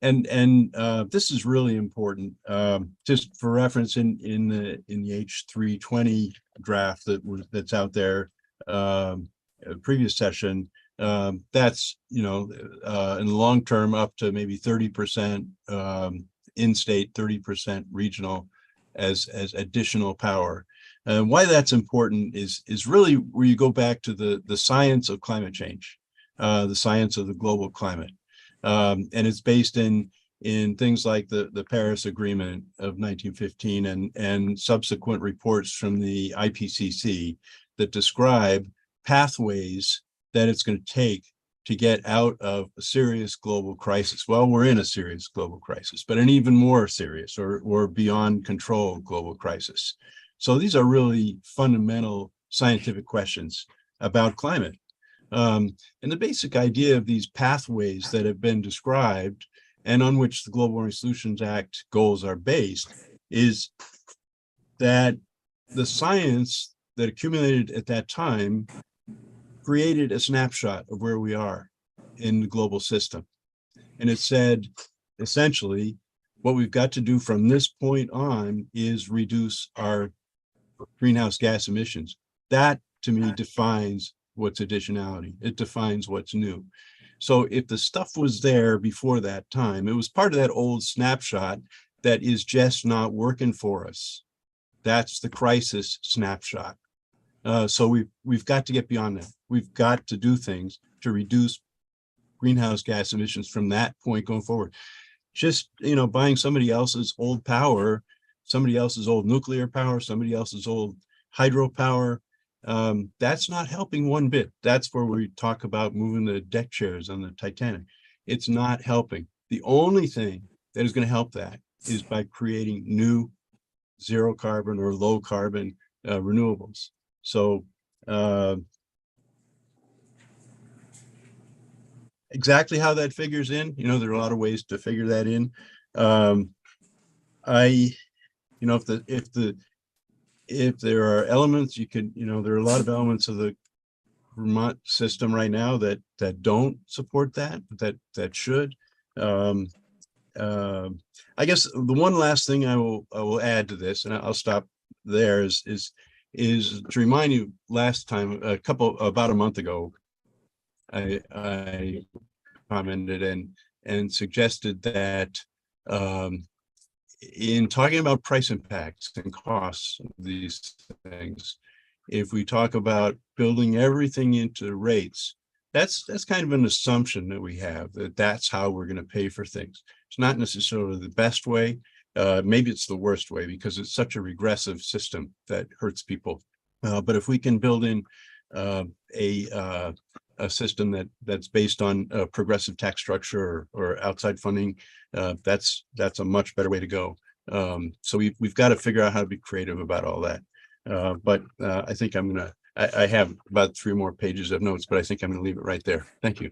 And this is really important. Just for reference, in the H320 draft that's out there, previous session, that's in the long term up to maybe 30% in-state, 30% regional as additional power. Why that's important is really where you go back to the science of climate change, the science of the global climate. And it's based in things like the Paris Agreement of 1915 and subsequent reports from the IPCC that describe pathways that it's going to take to get out of a serious global crisis. Well, we're in a serious global crisis, but an even more serious or beyond control global crisis. So these are really fundamental scientific questions about climate. And the basic idea of these pathways that have been described and on which the Global Warming Solutions Act goals are based is that the science that accumulated at that time created a snapshot of where we are in the global system. And it said, essentially, what we've got to do from this point on is reduce our greenhouse gas emissions. That, to me, defines what's additionality. It defines what's new. So if the stuff was there before that time, it was part of that old snapshot that is just not working for us. That's the crisis snapshot. So we've got to get beyond that. We've got to do things to reduce greenhouse gas emissions from that point going forward. Just, buying somebody else's old power, somebody else's old nuclear power, somebody else's old hydropower, that's not helping one bit. That's where we talk about moving the deck chairs on the Titanic. It's not helping. The only thing that is going to help that is by creating new zero carbon or low carbon renewables. So exactly how that figures in, there are a lot of ways to figure that in. If there are elements, you could, there are a lot of elements of the Vermont system right now that don't support that should. I guess the one last thing I will add to this, and I'll stop there, is to remind you, last time, about a month ago, I commented and suggested that in talking about price impacts and costs of these things, if we talk about building everything into rates, that's kind of an assumption that we have, that that's how we're going to pay for things. It's not necessarily the best way. Maybe it's the worst way because it's such a regressive system that hurts people. But if we can build in a system that's based on a progressive tax structure or outside funding, that's a much better way to go. So we've got to figure out how to be creative about all that. But I think I have about 3 more pages of notes, but I think I'm going to leave it right there. Thank you.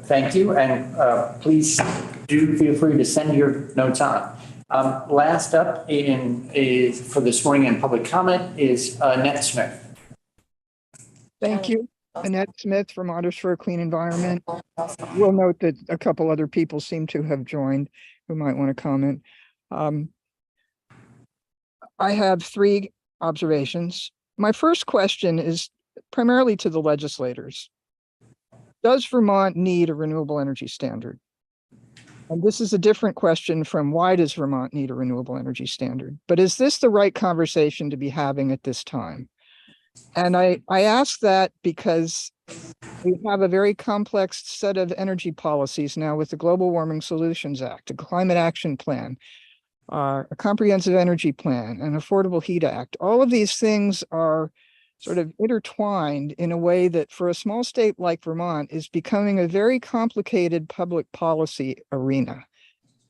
Thank you, and please do feel free to send your notes on. Last up for this morning in public comment is Annette Smith. Thank you. Annette Smith, Vermonters for a Clean Environment. We'll note that a couple other people seem to have joined who might want to comment. I have 3 observations. My first question is primarily to the legislators. Does Vermont need a renewable energy standard? And this is a different question from why does Vermont need a renewable energy standard? But is this the right conversation to be having at this time? And I ask that because we have a very complex set of energy policies now with the Global Warming Solutions Act, a Climate Action Plan, a Comprehensive Energy Plan, an Affordable Heat Act. All of these things are sort of intertwined in a way that for a small state like Vermont is becoming a very complicated public policy arena.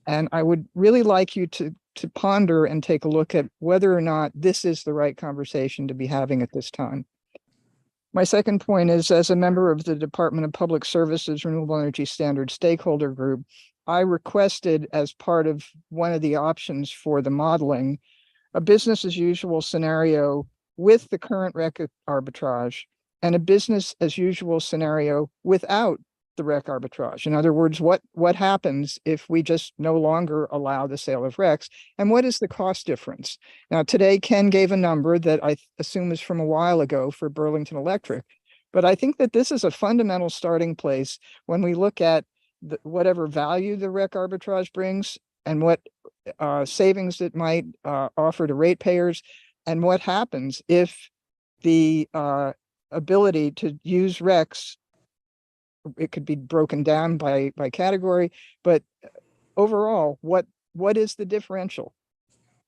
And I would really like you to ponder and take a look at whether or not this is the right conversation to be having at this time. My second point is, as a member of the Department of Public Services Renewable Energy Standards Stakeholder Group, I requested as part of one of the options for the modeling, a business as usual scenario with the current REC arbitrage and a business as usual scenario without the REC arbitrage. In other words, what happens if we just no longer allow the sale of RECs, and what is the cost difference? Now, today, Ken gave a number that I assume is from a while ago for Burlington Electric, but I think that this is a fundamental starting place when we look at whatever value the REC arbitrage brings and what savings it might offer to ratepayers, and what happens if the ability to use RECs, it could be broken down by category, but overall, what is the differential?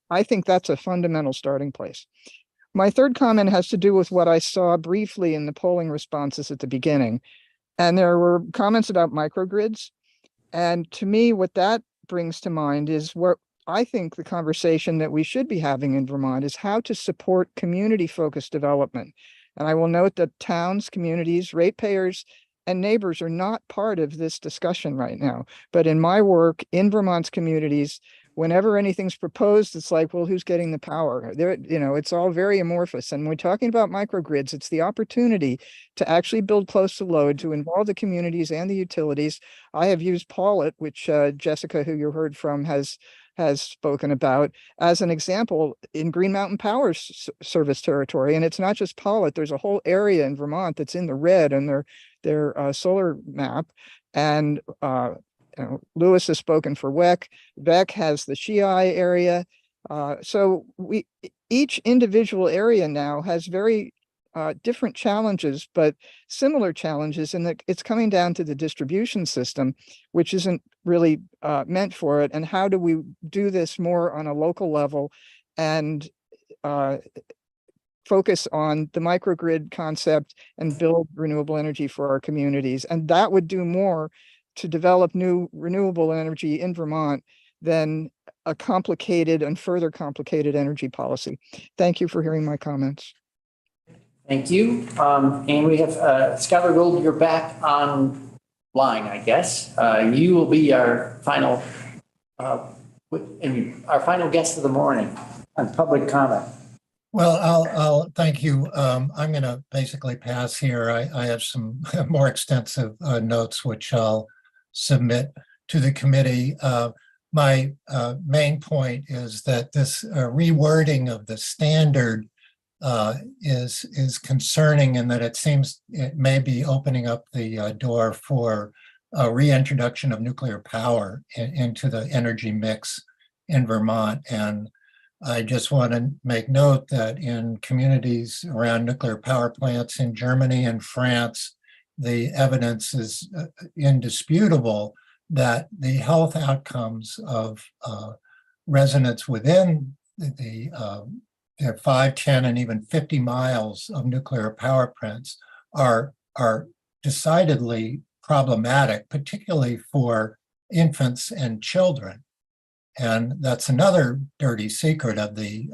I think that's a fundamental starting place. My third comment has to do with what I saw briefly in the polling responses at the beginning. And there were comments about microgrids. And to me, what that brings to mind is what I think the conversation that we should be having in Vermont is how to support community-focused development. And I will note that towns, communities, ratepayers, and neighbors are not part of this discussion right now. But in my work in Vermont's communities, whenever anything's proposed, it's like, well, who's getting the power? There, it's all very amorphous. And when we're talking about microgrids, it's the opportunity to actually build close to load, to involve the communities and the utilities. I have used Paulet, which Jessica, who you heard from, has spoken about as an example in Green Mountain Power's service territory. And it's not just Paulet. There's a whole area in Vermont that's in the red on their solar map. And Lewis has spoken for WEC. VEC has the Shiai area. So each individual area now has very different challenges, but similar challenges in that it's coming down to the distribution system, which isn't really meant for it. And how do we do this more on a local level and focus on the microgrid concept and build renewable energy for our communities? And that would do more to develop new renewable energy in Vermont than a complicated and further complicated energy policy. Thank you for hearing my comments. Thank you. And we have Skylar Gold, you're back online, I guess. You will be our final guest of the morning on public comment. Well, I'll thank you. I'm going to basically pass here. I have some more extensive notes, which I'll submit to the committee. My main point is that this rewording of the standard is concerning in that it seems it may be opening up the door for reintroduction of nuclear power into the energy mix in Vermont. And I just want to make note that in communities around nuclear power plants in Germany and France, the evidence is indisputable that the health outcomes of residents within the 5, 10, and even 50 miles of nuclear power plants are decidedly problematic, particularly for infants and children. And that's another dirty secret of the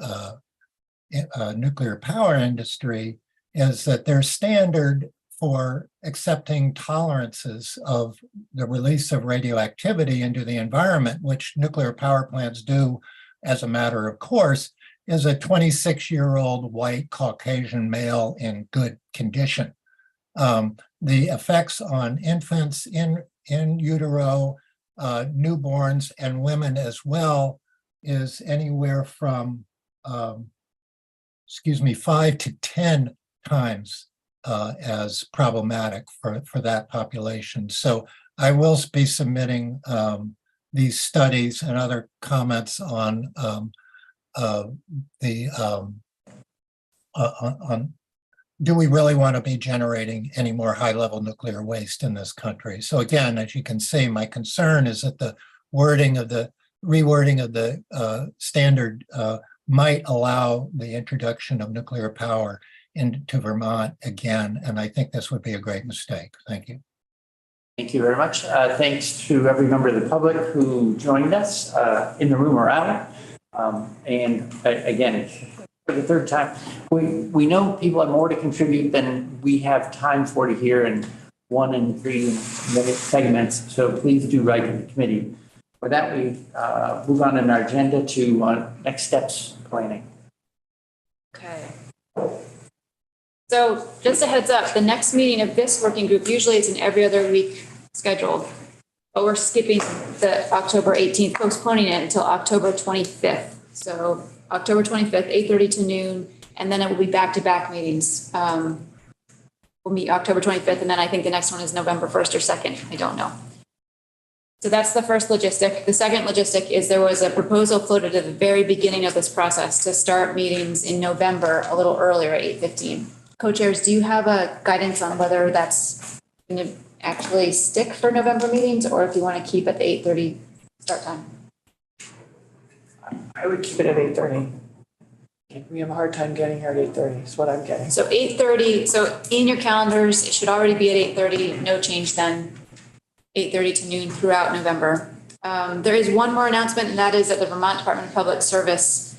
nuclear power industry, is that their standard for accepting tolerances of the release of radioactivity into the environment, which nuclear power plants do as a matter of course, is a 26-year-old white Caucasian male in good condition. The effects on infants in utero, newborns, and women as well is anywhere from 5 to 10 times as problematic for that population. So I will be submitting these studies and other comments on do we really want to be generating any more high-level nuclear waste in this country? So again, as you can see, my concern is that the rewording of the standard might allow the introduction of nuclear power into Vermont again, and I think this would be a great mistake. Thank you. Thank you very much. Thanks to every member of the public who joined us in the room or out. And again, for the third time, we know people have more to contribute than we have time for to hear in 1 and 3 minute segments. So please do write to the committee. With that, we move on in our agenda to next steps planning. Okay. So just a heads up, the next meeting of this working group usually is an every other week scheduled, but we're skipping the October 18th, postponing it until October 25th. So October 25th, 8:30 to noon, and then it will be back-to-back meetings. We'll meet October 25th, and then I think the next one is November 1st or 2nd. I don't know. So that's the first logistic. The second logistic is there was a proposal floated at the very beginning of this process to start meetings in November a little earlier at 8:15. Co-chairs, do you have a guidance on whether that's going to actually stick for November meetings or if you want to keep at the 8:30 start time? I would keep it at 8:30. We have a hard time getting here at 8:30 is what I'm getting. So 8:30, so in your calendars, it should already be at 8:30, no change then. 8:30 to noon throughout November. There is one more announcement, and that is that the Vermont Department of Public Service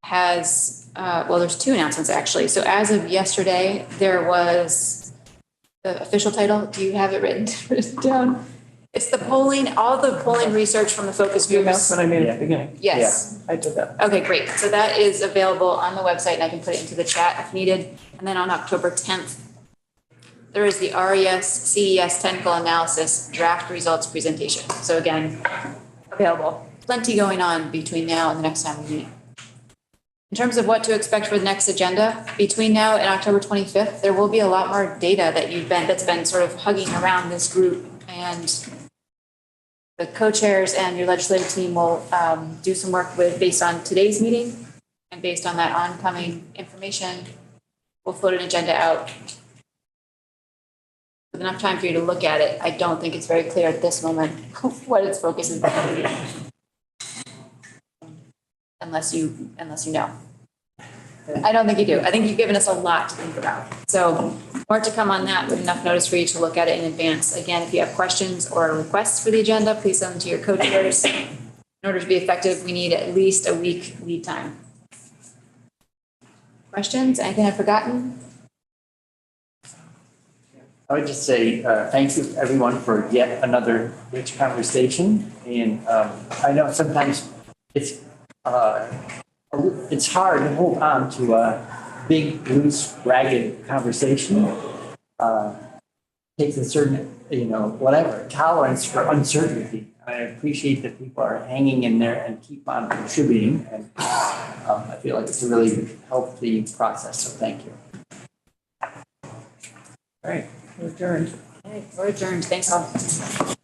has, well, there's 2 announcements actually. So as of yesterday, there was the official title. Do you have it written down? It's the polling, all the polling research from the focus The groups. announcement I made at the beginning. Yes. Yeah, I did that. Okay, great. So that is available on the website and I can put it into the chat if needed. And then on October 10th, there is the RES CES technical analysis draft results presentation. So again, available. Plenty going on between now and the next time we meet. In terms of what to expect for the next agenda, between now and October 25th, there will be a lot more data that's been sort of hugging around this group, and the co-chairs and your legislative team will do some work based on today's meeting and based on that oncoming information. We'll float an agenda out with enough time for you to look at it. I don't think it's very clear at this moment what its focus is going to be. Unless you know. I don't think you do. I think you've given us a lot to think about. So more to come on that with enough notice for you to look at it in advance. Again, if you have questions or requests for the agenda, please send them to your co-chairs. In order to be effective, we need at least a week lead time. Questions? Anything I've forgotten? I would just say thank you everyone for yet another rich conversation. And I know sometimes it's hard to hold on to a big, loose, ragged conversation. Takes a certain, whatever, tolerance for uncertainty. I appreciate that people are hanging in there and keep on contributing. And I feel like it's a really healthy process. So thank you. All right, we're adjourned. Okay, we're adjourned. Thanks all.